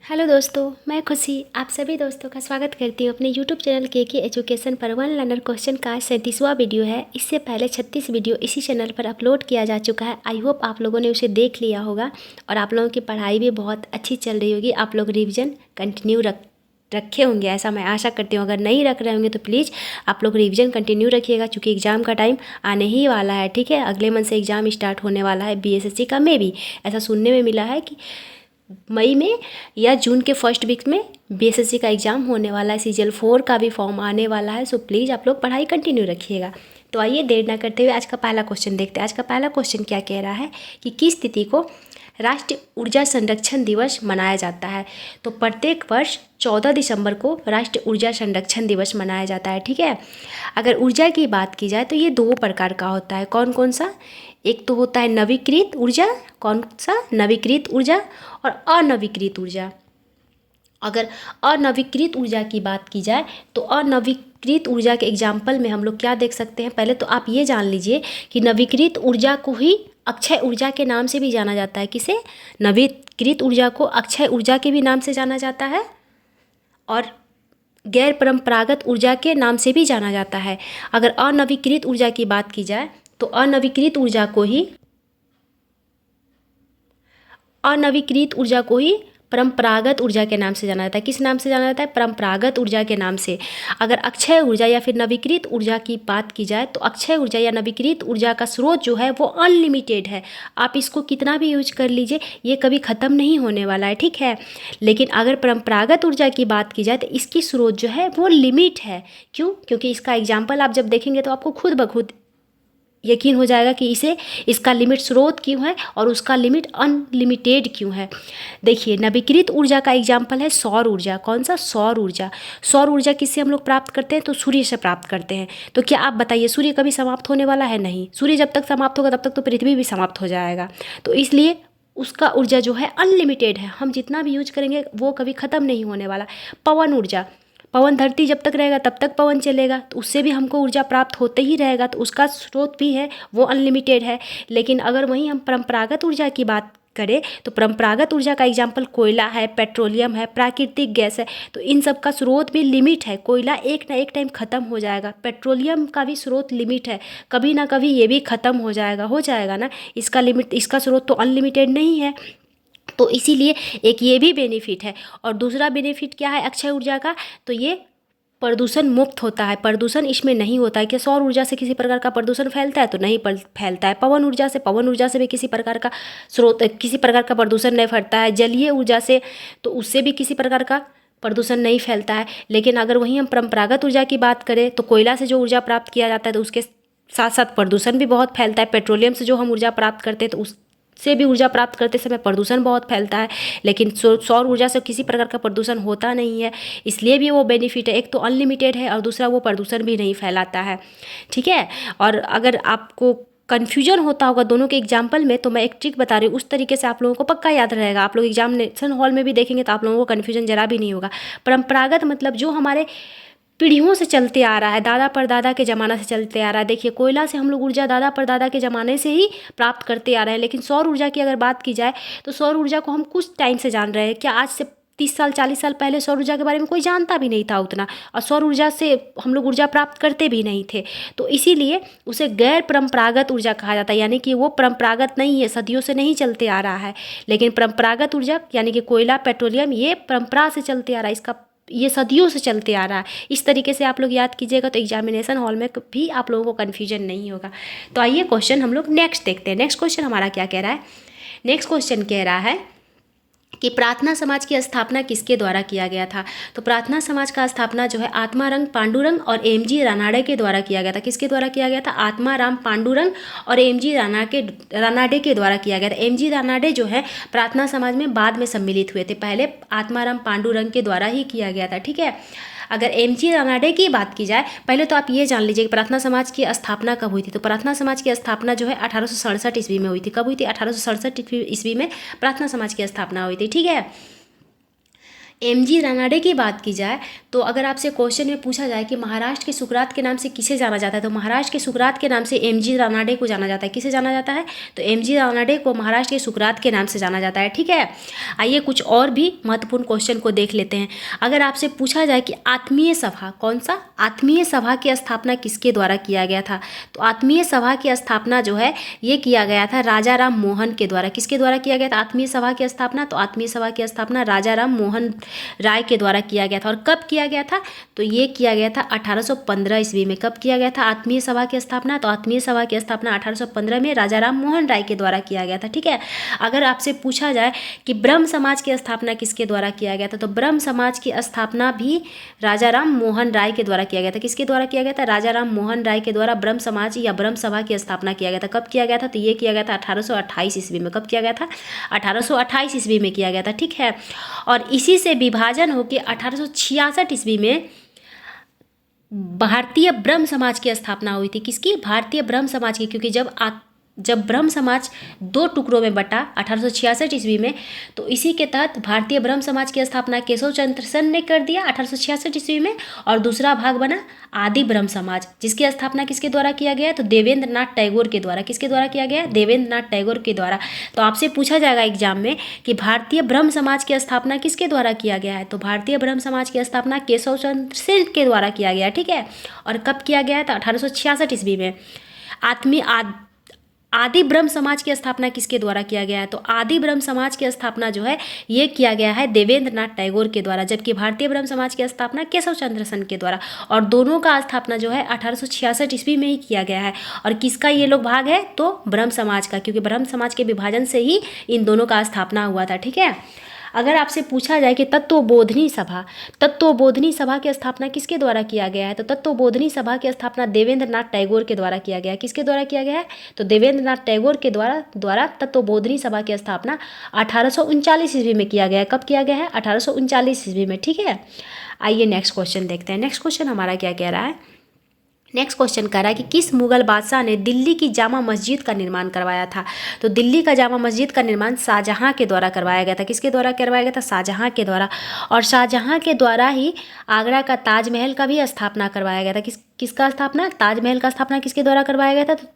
Hello दोस्तों, मैं खुशी आप सभी दोस्तों का स्वागत करती हूँ अपने यूट्यूब चैनल के एजुकेशन पर। वन लर्नर क्वेश्चन का 37वां वीडियो है। इससे पहले 36 वीडियो इसी चैनल पर अपलोड किया जा चुका है। आई होप आप लोगों ने उसे देख लिया होगा और आप लोगों की पढ़ाई भी बहुत अच्छी चल रही होगी। आप लोग रिविज़न कंटिन्यू रखे होंगे, ऐसा मैं आशा करती हूँ। अगर नहीं रख रहे होंगे तो प्लीज़ आप लोग रिवीजन कंटिन्यू रखिएगा, क्योंकि एग्ज़ाम का टाइम आने ही वाला है। ठीक है, अगले मंथ से एग्ज़ाम स्टार्ट होने वाला है बीएसएससी का। में भी ऐसा सुनने में मिला है कि मई में या जून के फर्स्ट वीक में बीएसएससी का एग्ज़ाम होने वाला है। सीजीएल 4 का भी फॉर्म आने वाला है। सो प्लीज़ आप लोग पढ़ाई कंटिन्यू रखिएगा। तो आइए देर ना करते हुए आज का पहला क्वेश्चन देखते हैं। आज का पहला क्वेश्चन क्या कह रहा है कि किस तिथि को राष्ट्रीय ऊर्जा संरक्षण दिवस मनाया जाता है। तो प्रत्येक वर्ष 14 दिसंबर को राष्ट्रीय ऊर्जा संरक्षण दिवस मनाया जाता है। ठीक है, अगर ऊर्जा की बात की जाए तो ये दो प्रकार का होता है। कौन कौन सा? एक तो होता है नवीकृत ऊर्जा। कौन सा? नवीकृत ऊर्जा और अनवीकृत ऊर्जा। अगर अनवीकृत ऊर्जा की बात की जाए तो अनवीकृत ऊर्जा के एग्जाम्पल में हम लोग क्या देख सकते हैं। पहले तो आप ये जान लीजिए कि नवीकृत ऊर्जा को ही अक्षय ऊर्जा के नाम से भी जाना जाता है। किसे? नवीकृत ऊर्जा को अक्षय ऊर्जा के भी नाम से जाना जाता है और गैर परंपरागत ऊर्जा के नाम से भी जाना जाता है। अगर अनवीकृत ऊर्जा की बात की जाए तो अनवीकृत ऊर्जा को ही परंपरागत ऊर्जा के नाम से जाना जाता है। किस नाम से जाना जाता है? परंपरागत ऊर्जा के नाम से। अगर अक्षय ऊर्जा या फिर नवीकृत ऊर्जा की बात की जाए तो अक्षय ऊर्जा या नवीकृत ऊर्जा का स्रोत जो है वो अनलिमिटेड है। आप इसको कितना भी यूज कर लीजिए, ये कभी ख़त्म नहीं होने वाला है। ठीक है, लेकिन अगर परंपरागत ऊर्जा की बात की जाए तो इसकी स्रोत जो है वो लिमिट है। क्यों? क्योंकि इसका एग्जाम्पल आप जब देखेंगे तो आपको खुद ब खुद यकीन हो जाएगा कि इसका लिमिट स्रोत क्यों है और उसका लिमिट अनलिमिटेड क्यों है। देखिए, नवीकृत ऊर्जा का एग्जाम्पल है सौर ऊर्जा। कौन सा? सौर ऊर्जा। सौर ऊर्जा किससे हम लोग प्राप्त करते हैं? तो सूर्य से प्राप्त करते हैं। तो क्या आप बताइए, सूर्य कभी समाप्त होने वाला है? नहीं। सूर्य जब तक समाप्त होगा तब तक तो पृथ्वी भी समाप्त हो जाएगा। तो इसलिए उसका ऊर्जा जो है अनलिमिटेड है। हम जितना भी यूज करेंगे वो कभी ख़त्म नहीं होने वाला। पवन ऊर्जा, पवन धरती जब तक रहेगा तब तक पवन चलेगा, तो उससे भी हमको ऊर्जा प्राप्त होते ही रहेगा। तो उसका स्रोत भी है वो अनलिमिटेड है। लेकिन अगर वहीं हम परंपरागत ऊर्जा की बात करें तो परंपरागत ऊर्जा का एग्जाम्पल कोयला है, पेट्रोलियम है, प्राकृतिक गैस है। तो इन सब का स्रोत भी लिमिट है। कोयला एक ना एक टाइम ख़त्म हो जाएगा। पेट्रोलियम का भी स्रोत लिमिट है, कभी ना कभी ये भी ख़त्म हो जाएगा ना। इसका लिमिट, इसका स्रोत तो अनलिमिटेड नहीं है। तो इसीलिए एक ये भी बेनिफिट है। और दूसरा बेनिफिट क्या है अक्षय ऊर्जा का? तो ये प्रदूषण मुक्त होता है। प्रदूषण इसमें नहीं होता है। कि सौर ऊर्जा से किसी प्रकार का प्रदूषण फैलता है? तो नहीं फैलता है। पवन ऊर्जा से भी किसी प्रकार का किसी प्रकार का प्रदूषण नहीं फैलता है। जलीय ऊर्जा से तो उससे भी किसी प्रकार का प्रदूषण नहीं फैलता है। लेकिन अगर वहीं हम परंपरागत ऊर्जा की बात करें तो कोयला से जो ऊर्जा प्राप्त किया जाता है तो उसके साथ साथ प्रदूषण भी बहुत फैलता है। पेट्रोलियम से जो हम ऊर्जा प्राप्त करते हैं तो से भी ऊर्जा प्राप्त करते समय प्रदूषण बहुत फैलता है। लेकिन सौर ऊर्जा से किसी प्रकार का प्रदूषण होता नहीं है। इसलिए भी वो बेनिफिट है। एक तो अनलिमिटेड है और दूसरा वो प्रदूषण भी नहीं फैलाता है। ठीक है, और अगर आपको कन्फ्यूजन होता होगा दोनों के एग्जाम्पल में तो मैं एक ट्रिक बता रही हूँ, उस तरीके से आप लोगों को पक्का याद रहेगा। आप लोग एग्जामिनेशन हॉल में भी देखेंगे तो आप लोगों को कन्फ्यूजन जरा भी नहीं होगा। परंपरागत मतलब जो हमारे पीढ़ियों से चलते आ रहा है, दादा परदादा के ज़माना से चलते आ रहा है। देखिए, कोयला से हम लोग ऊर्जा दादा परदादा के ज़माने से ही प्राप्त करते आ रहे हैं। लेकिन सौर ऊर्जा की अगर बात की जाए तो सौर ऊर्जा को हम कुछ टाइम से जान रहे हैं। क्या आज से 30 साल 40 साल पहले सौर ऊर्जा के बारे में कोई जानता भी नहीं था उतना, और सौर ऊर्जा से हम लोग ऊर्जा प्राप्त करते भी नहीं थे। तो इसीलिए उसे गैर परंपरागत ऊर्जा कहा जाता है। यानी कि वो परंपरागत नहीं है, सदियों से नहीं चलते आ रहा है। लेकिन परंपरागत ऊर्जा यानी कि कोयला, पेट्रोलियम, ये परंपरा से चलते आ रहा है। ये सदियों से चलते आ रहा है। इस तरीके से आप लोग याद कीजिएगा तो एग्जामिनेशन हॉल में भी आप लोगों को कन्फ्यूजन नहीं होगा। तो आइए क्वेश्चन हम लोग नेक्स्ट देखते हैं। नेक्स्ट क्वेश्चन हमारा क्या कह रहा है? नेक्स्ट क्वेश्चन कह रहा है कि प्रार्थना समाज की स्थापना किसके द्वारा किया गया था। तो प्रार्थना समाज का स्थापना जो है आत्माराम पांडुरंग और एमजी रानाडे के द्वारा किया गया था। किसके द्वारा किया गया था? आत्माराम पांडुरंग और एमजी रानाडे के द्वारा किया गया था। एमजी रानाडे जो है प्रार्थना समाज में बाद में सम्मिलित हुए थे, पहले आत्माराम पांडुरंग के द्वारा ही किया गया था। ठीक है, अगर एमजी रानाडे की बात की जाए, पहले तो आप ये जान लीजिए कि प्रार्थना समाज की स्थापना कब हुई थी। तो प्रार्थना समाज की स्थापना जो है 1867 ईस्वी में हुई थी। कब हुई थी? 1867 ईस्वी में प्रार्थना समाज की स्थापना हुई थी। ठीक है, एमजी रानाडे की बात की जाए तो अगर आपसे क्वेश्चन में पूछा जाए कि महाराष्ट्र के सुकरात के नाम से किसे जाना जाता है, तो महाराष्ट्र के सुकरात के नाम से एमजी रानाडे को जाना जाता है। किसे जाना जाता है? तो एमजी रानाडे को महाराष्ट्र के सुकरात के नाम से जाना जाता है। ठीक है, आइए कुछ और भी महत्वपूर्ण क्वेश्चन को देख लेते हैं। अगर आपसे पूछा जाए कि आत्मीय सभा, कौन सा आत्मीय सभा की स्थापना किसके द्वारा किया गया था, तो आत्मीय सभा की स्थापना जो है ये किया गया था राजा राम मोहन के द्वारा। किसके द्वारा किया गया था आत्मीय सभा की स्थापना? तो आत्मीय सभा की स्थापना राजा राम मोहन राय के द्वारा किया गया था। और कब किया गया था? तो ये किया गया था 1815 ईस्वी में। कब किया गया था आत्मीय सभा की स्थापना? तो आत्मीय सभा की स्थापना 1815 में राजा राम मोहन राय के द्वारा किया गया था। ठीक है, अगर आपसे पूछा जाए कि ब्रह्म समाज की स्थापना किसके द्वारा किया गया था, तो ब्रह्म समाज की स्थापना भी राजा राम मोहन राय के द्वारा किया गया था। किसके द्वारा किया गया था? राजा राम मोहन राय के द्वारा ब्रह्म समाज या ब्रह्म सभा की स्थापना किया गया था। कब किया गया था? तो ये किया गया था 1828 ईस्वी में। कब किया गया था? 1828 ईस्वी में किया गया था। ठीक है, और इसी से विभाजन होकर 1866 ईस्वी में भारतीय ब्रह्म समाज की स्थापना हुई थी। किसकी? भारतीय ब्रह्म समाज की। क्योंकि जब ब्रह्म समाज दो टुकड़ों में बटा 1866 ईस्वी में, तो इसी के तहत भारतीय ब्रह्म समाज की स्थापना केशव चंद्र सेन ने कर दिया 1866 ईस्वी में, और दूसरा भाग बना आदि ब्रह्म समाज, जिसकी स्थापना किसके द्वारा किया गया है? तो देवेंद्र नाथ टैगोर के द्वारा। किसके द्वारा किया गया है? देवेंद्र नाथ टैगोर के द्वारा। तो आपसे पूछा जाएगा एग्जाम में कि भारतीय ब्रह्म समाज की स्थापना किसके द्वारा किया गया है, तो भारतीय ब्रह्म समाज की स्थापना केशव चंद्र सेन के द्वारा किया गया है। ठीक है, और कब किया गया है? तो 1866 ईस्वी में। आदि ब्रह्म समाज की स्थापना किसके द्वारा किया गया है, तो आदि ब्रह्म समाज की स्थापना जो है ये किया गया है देवेंद्र नाथ टैगोर के द्वारा, जबकि भारतीय ब्रह्म समाज की स्थापना केशव चंद्र सेन के द्वारा। और दोनों का स्थापना जो है 1866 ईस्वी में ही किया गया है। और किसका ये लोग भाग है? तो ब्रह्म समाज का, क्योंकि ब्रह्म समाज के विभाजन से ही इन दोनों का स्थापना हुआ था। ठीक है, अगर आपसे पूछा जाए कि तत्वबोधिनी सभा की स्थापना किसके द्वारा किया गया है, तो तत्वबोधिनी सभा की स्थापना देवेंद्र नाथ टैगोर के द्वारा किया गया है। किसके द्वारा किया गया है? तो देवेंद्र नाथ टैगोर के द्वारा तत्वबोधिनी सभा की स्थापना 1839 ईस्वी में किया गया है। कब किया गया है? 1839 ईस्वी में। ठीक है, आइए नेक्स्ट क्वेश्चन देखते हैं। नेक्स्ट क्वेश्चन हमारा क्या कह रहा है? नेक्स्ट क्वेश्चन कह रहा है कि किस मुगल बादशाह ने दिल्ली की जामा मस्जिद का निर्माण करवाया था, तो दिल्ली का जामा मस्जिद का निर्माण शाहजहां के द्वारा करवाया गया था। किसके द्वारा करवाया गया था? शाहजहां के द्वारा। और शाहजहां के द्वारा ही आगरा का ताजमहल का भी स्थापना करवाया गया था। किसका स्थापना? ताजमहल का स्थापना किसके द्वारा करवाया गया था? तो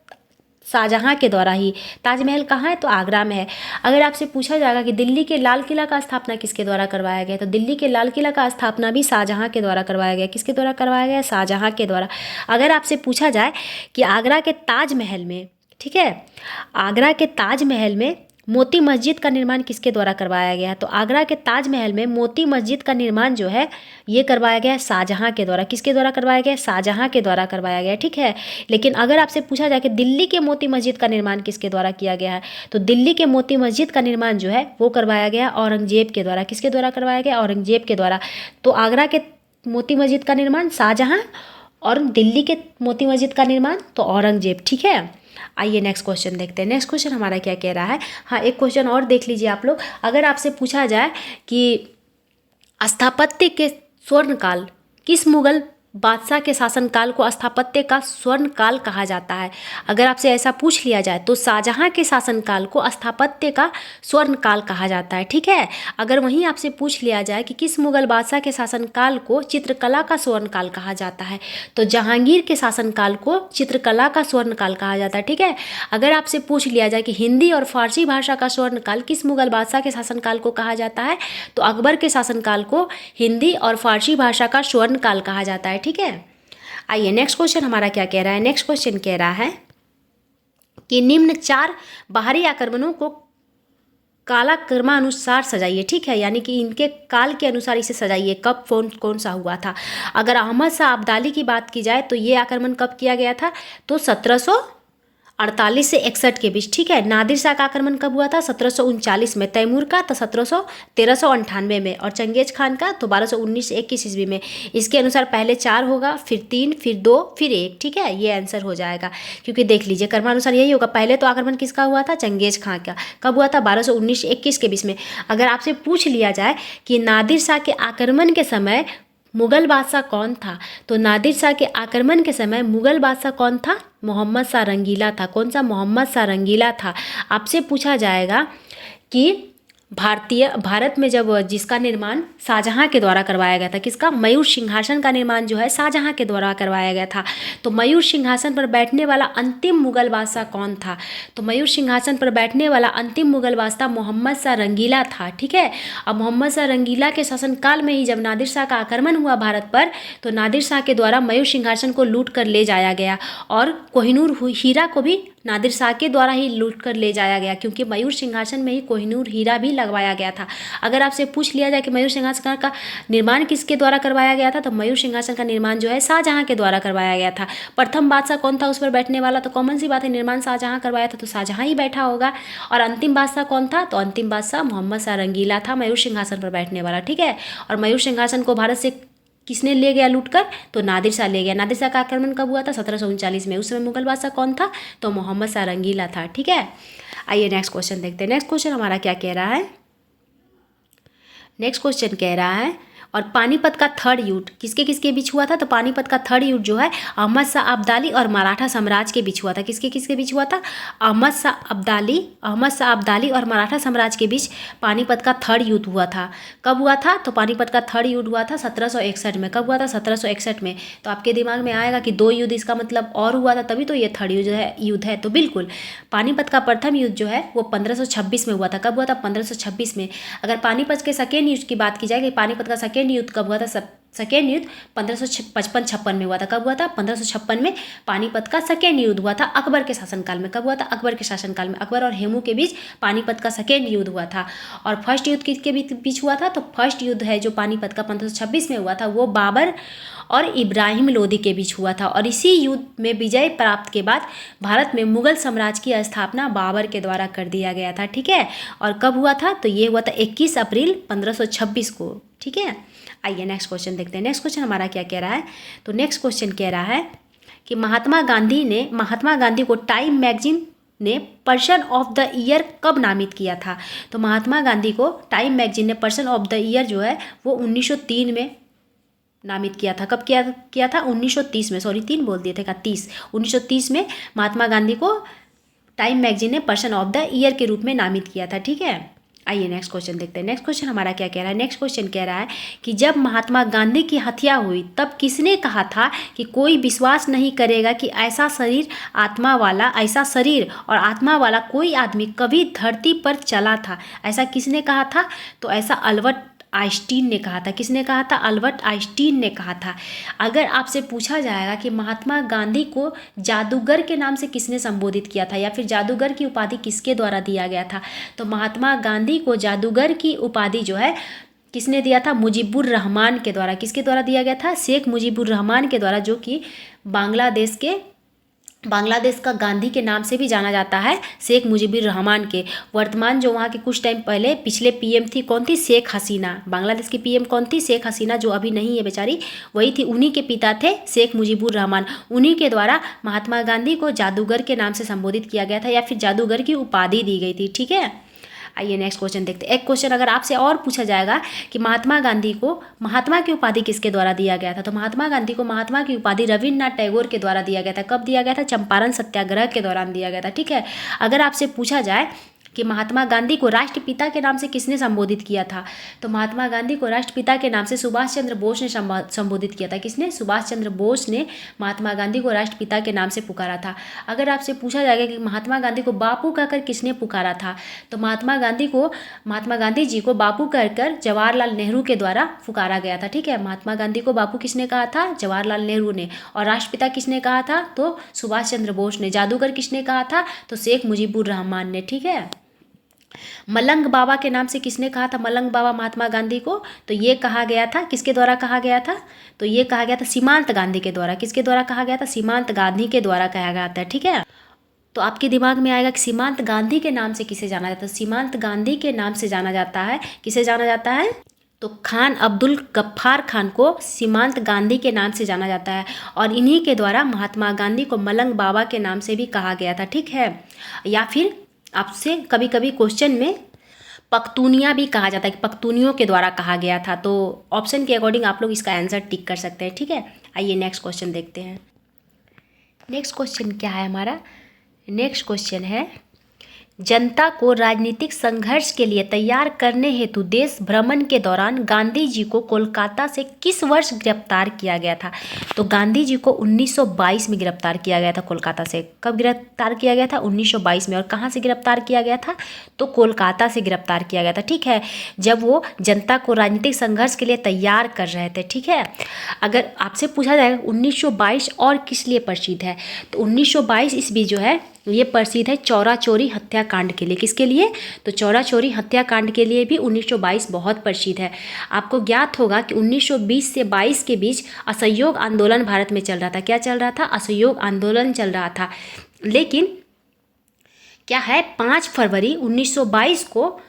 शाहजहां के द्वारा ही। ताजमहल कहाँ है? तो आगरा में है। अगर आपसे पूछा जाएगा कि दिल्ली के लाल किला का स्थापना किसके द्वारा करवाया गया, तो दिल्ली के लाल किला का स्थापना भी शाहजहां के द्वारा करवाया गया। किसके द्वारा करवाया गया? शाहजहां के द्वारा। अगर आपसे पूछा जाए कि आगरा के ताजमहल में, ठीक है, आगरा के ताजमहल में मोती मस्जिद का निर्माण किसके द्वारा करवाया गया, तो आगरा के ताजमहल में मोती मस्जिद का निर्माण जो है ये करवाया गया शाहजहां के द्वारा। किसके द्वारा करवाया गया? शाहजहां के द्वारा करवाया गया। ठीक है, लेकिन अगर आपसे पूछा जाए कि दिल्ली के मोती मस्जिद का निर्माण किसके द्वारा किया गया है, तो दिल्ली के मोती मस्जिद का निर्माण जो है वो करवाया गया औरंगजेब के द्वारा। किसके द्वारा करवाया गया? औरंगजेब के द्वारा। तो आगरा के मोती मस्जिद का निर्माण शाहजहां, और दिल्ली के मोती मस्जिद का निर्माण तो औरंगजेब। ठीक है, आइए नेक्स्ट क्वेश्चन देखते हैं। नेक्स्ट क्वेश्चन हमारा क्या कह रहा है? हाँ, एक क्वेश्चन और देख लीजिए आप लोग। अगर आपसे पूछा जाए कि स्थापत्य के स्वर्णकाल, किस मुगल बादशाह के शासनकाल को स्थापत्य का स्वर्णकाल कहा जाता है, अगर आपसे ऐसा पूछ लिया जाए तो शाहजहां के शासनकाल को स्थापत्य का स्वर्णकाल कहा जाता है। ठीक है, अगर वहीं आपसे पूछ लिया जाए कि किस मुगल बादशाह के शासनकाल को चित्रकला का स्वर्णकाल कहा जाता है, तो जहांगीर के शासनकाल को चित्रकला का स्वर्णकाल कहा जाता है। ठीक है, अगर आपसे पूछ लिया जाए कि हिंदी और फारसी भाषा का स्वर्णकाल किस मुगल बादशाह के शासनकाल को कहा जाता है, तो अकबर के शासनकाल को हिंदी और फारसी भाषा का स्वर्णकाल कहा जाता है। ठीक है, आइए नेक्स्ट क्वेश्चन हमारा क्या कह रहा है? नेक्स्ट क्वेश्चन कह रहा है कि निम्न 4 बाहरी आक्रमणों को कालक्रमानुसार सजाइए। ठीक है, यानी कि इनके काल के अनुसार इसे सजाइए। कब कौन सा हुआ था? अगर अहमद शाह अब्दाली की बात की जाए तो ये आक्रमण कब किया गया था, तो 1748 से 61 के बीच। ठीक है, नादिर शाह का आक्रमण कब हुआ था? 1739 में। तैमूर का तो 1398 में, और चंगेज खान का तो 1219 से 21 ईस्वी में। इसके अनुसार पहले 4 होगा, फिर 3, फिर 2, फिर 1। ठीक है, ये आंसर हो जाएगा, क्योंकि देख लीजिए क्रमानुसार यही होगा। पहले तो आक्रमण किसका हुआ था? चंगेज खान का। कब हुआ था? 1219 से 21 के बीच में। अगर आपसे पूछ लिया जाए कि नादिर शाह के आक्रमण के समय मुगल बादशाह कौन था, तो नादिर शाह के आक्रमण के समय मुगल बादशाह कौन था? मोहम्मद शाह रंगीला था। कौन सा? मोहम्मद शाह रंगीला था। आपसे पूछा जाएगा कि भारत में जब जिसका निर्माण शाहजहाँ के द्वारा करवाया गया था, किसका, मयूर सिंहासन का निर्माण जो है शाहजहाँ के द्वारा करवाया गया था। तो मयूर सिंहासन पर बैठने वाला अंतिम मुगल बादशाह कौन था? तो मयूर सिंहासन पर बैठने वाला अंतिम मुगल बादशाह मोहम्मद शाह रंगीला था। ठीक है। अब मोहम्मद शाह रंगीला के शासनकाल में ही जब नादिर शाह का आक्रमण हुआ भारत पर, तो नादिर शाह के द्वारा मयूर सिंहासन को लूट कर ले जाया गया और कोहिनूर हीरा को भी नादिर शाह के द्वारा ही लूट कर ले जाया गया, क्योंकि मयूर सिंहासन में ही कोहिनूर हीरा भी लगवाया गया था। अगर आपसे पूछ लिया जाए कि मयूर सिंहासन का निर्माण किसके द्वारा करवाया गया था, तो मयूर सिंहासन का निर्माण जो है शाहजहाँ के द्वारा करवाया गया था। प्रथम बादशाह कौन था उस पर बैठने वाला? तो कॉमन सी बात है, निर्माण शाहजहाँ करवाया था तो शाहजहाँ ही बैठा होगा। और अंतिम बादशाह कौन था? तो अंतिम बादशाह मोहम्मद शाह रंगीला था मयूर सिंहासन पर बैठने वाला। ठीक है। और मयूर सिंहासन को भारत से किसने ले गया लूट कर? तो नादिर शाह ले गया। नादिर शाह का आक्रमण कब हुआ था? 1739 में। उस समय मुगल बादशाह कौन था? तो मोहम्मद शाह रंगीला था। ठीक है। आइए नेक्स्ट क्वेश्चन देखते हैं। नेक्स्ट क्वेश्चन हमारा क्या कह रहा है? नेक्स्ट क्वेश्चन कह रहा है, और पानीपत का थर्ड युद्ध किसके किसके बीच हुआ था? तो पानीपत का थर्ड युद्ध जो है अहमद शाह अब्दाली और मराठा साम्राज्य के बीच हुआ था। किसके किसके बीच हुआ था? अहमद शाह अब्दाली और मराठा साम्राज्य के बीच पानीपत का थर्ड युद्ध हुआ था। कब हुआ था? तो पानीपत का थर्ड युद्ध हुआ था 1761 में। कब हुआ था? 1761 में। तो आपके दिमाग में आएगा कि 2 युद्ध इसका मतलब और हुआ था, तभी तो ये थर्ड युद्ध है। तो बिल्कुल पानीपत का प्रथम युद्ध जो है वो 1526 में हुआ था। कब हुआ था? 1526 में। अगर पानीपत के सेकेंड युद्ध की बात की जाए कि पानीपत का सेकेंड युद्ध कब हुआ था? सेकेंड युद्ध 1555-56 में हुआ था। कब हुआ था? 1556 में पानीपत का सेकेंड युद्ध हुआ था अकबर के शासनकाल में। कब हुआ था? अकबर के शासनकाल में। अकबर और हेमू के बीच पानीपत का सेकेंड युद्ध हुआ था। और फर्स्ट युद्ध किसके बीच हुआ था? तो फर्स्ट युद्ध है जो पानीपत का 1526 में हुआ था, वो बाबर और इब्राहिम लोदी के बीच हुआ था। और इसी युद्ध में विजय प्राप्त के बाद भारत में मुगल साम्राज्य की स्थापना बाबर के द्वारा कर दिया गया था। ठीक है। और कब हुआ था? तो ये हुआ था 21 अप्रैल 1526 को। ठीक है। आइए नेक्स्ट क्वेश्चन देखते हैं। नेक्स्ट क्वेश्चन हमारा क्या कह रहा है? तो नेक्स्ट क्वेश्चन कह रहा है कि महात्मा गांधी को टाइम मैगजीन ने पर्सन ऑफ द ईयर कब नामित किया था? तो महात्मा गांधी को टाइम मैगजीन ने पर्सन ऑफ द ईयर जो है वो 1903 में नामित किया था। कब किया था? 1930 में। सॉरी 3 बोल दिए थे का 30। 1930 में महात्मा गांधी को टाइम मैगजीन ने पर्सन ऑफ द ईयर के रूप में नामित किया था। ठीक है। आइए नेक्स्ट क्वेश्चन देखते हैं। नेक्स्ट क्वेश्चन हमारा क्या कह रहा है? नेक्स्ट क्वेश्चन कह रहा है कि जब महात्मा गांधी की हत्या हुई तब किसने कहा था कि कोई विश्वास नहीं करेगा कि ऐसा शरीर और आत्मा वाला कोई आदमी कभी धरती पर चला था? ऐसा किसने कहा था? तो ऐसा अल्बर्ट आइंस्टीन ने कहा था। किसने कहा था? अल्बर्ट आइंस्टीन ने कहा था। अगर आपसे पूछा जाएगा कि महात्मा गांधी को जादूगर के नाम से किसने संबोधित किया था, या फिर जादूगर की उपाधि किसके द्वारा दिया गया था, तो महात्मा गांधी को जादूगर की उपाधि जो है किसने दिया था? मुजीबुर रहमान के द्वारा। किसके द्वारा दिया गया था? शेख मुजीबुर रहमान के द्वारा, जो कि बांग्लादेश का गांधी के नाम से भी जाना जाता है। शेख मुजीबुर रहमान के वर्तमान जो वहाँ के कुछ टाइम पहले पिछले पीएम थी, कौन थी? शेख हसीना। बांग्लादेश की पीएम कौन थी? शेख हसीना, जो अभी नहीं है बेचारी, वही थी। उन्हीं के पिता थे शेख मुजीबुर रहमान। उन्हीं के द्वारा महात्मा गांधी को जादूगर के नाम से संबोधित किया गया था, या फिर जादूगर की उपाधि दी गई थी। ठीक है। आइए नेक्स्ट क्वेश्चन देखते हैं। एक क्वेश्चन अगर आपसे और पूछा जाएगा कि महात्मा गांधी को महात्मा की उपाधि किसके द्वारा दिया गया था, तो महात्मा गांधी को महात्मा की उपाधि रविन्द्रनाथ टैगोर के द्वारा दिया गया था। कब दिया गया था? चंपारण सत्याग्रह के दौरान दिया गया था। ठीक है। अगर आपसे पूछा जाए कि महात्मा गांधी को राष्ट्रपिता के नाम से किसने संबोधित किया था, तो महात्मा गांधी को राष्ट्रपिता के नाम से सुभाष चंद्र बोस ने संबोधित किया था। किसने? सुभाष चंद्र बोस ने महात्मा गांधी को राष्ट्रपिता के नाम से पुकारा था। अगर आपसे पूछा जाएगा कि महात्मा गांधी को बापू कहकर किसने पुकारा था, तो महात्मा गांधी जी को बापू कहकर जवाहरलाल नेहरू के द्वारा पुकारा गया था। ठीक है। महात्मा गांधी को बापू किसने कहा था? जवाहरलाल नेहरू ने। और राष्ट्रपिता किसने कहा था? तो सुभाष चंद्र बोस ने। जादूगर किसने कहा था? तो शेख मुजीबुर रहमान ने। ठीक है। मलंग बाबा के नाम से किसने कहा था मलंग बाबा महात्मा गांधी को, तो ये कहा गया था, किसके द्वारा कहा गया था? तो ये कहा गया था सीमांत गांधी के द्वारा। किसके द्वारा कहा गया था? सीमांत गांधी के द्वारा कहा गया था। ठीक है। तो आपके दिमाग में आएगा कि सीमांत गांधी के नाम से किसे जाना जाता है? सीमांत गांधी के नाम से जाना जाता है। किसे जाना जाता है? तो खान अब्दुल गफ्फार खान को सीमांत गांधी के नाम से जाना जाता है। और इन्हीं के द्वारा महात्मा गांधी को मलंग बाबा के नाम से भी कहा गया था। ठीक है। या फिर आपसे कभी कभी क्वेश्चन में पख्तूनिया भी कहा जाता है कि पख्तूनियों के द्वारा कहा गया था। तो ऑप्शन के अकॉर्डिंग आप लोग इसका आंसर टिक कर सकते हैं। ठीक है। आइए नेक्स्ट क्वेश्चन देखते हैं। नेक्स्ट क्वेश्चन क्या है हमारा? नेक्स्ट क्वेश्चन है जनता को राजनीतिक संघर्ष के लिए तैयार करने हेतु देश भ्रमण के दौरान गांधी जी को कोलकाता से किस वर्ष गिरफ्तार किया गया था? तो गांधी जी को 1922 में गिरफ्तार किया गया था कोलकाता से। कब गिरफ्तार किया गया था? 1922 में। और कहाँ से गिरफ्तार किया गया था? तो कोलकाता से गिरफ्तार किया गया था, ठीक है, जब वो जनता को राजनीतिक संघर्ष के लिए तैयार कर रहे थे, ठीक है। अगर आपसे पूछा जाए 1922 और किस लिए प्रसिद्ध है, तो 1922 ईस्वी जो है ये प्रसिद्ध है चौरा चोरी हत्याकांड के लिए। किसके लिए? तो चौरा चोरी हत्याकांड के लिए भी 1922 बहुत प्रसिद्ध है। आपको ज्ञात होगा कि 1920 से 22 के बीच असहयोग आंदोलन भारत में चल रहा था। क्या चल रहा था? असहयोग आंदोलन चल रहा था। लेकिन क्या है, 5 फरवरी 1922 को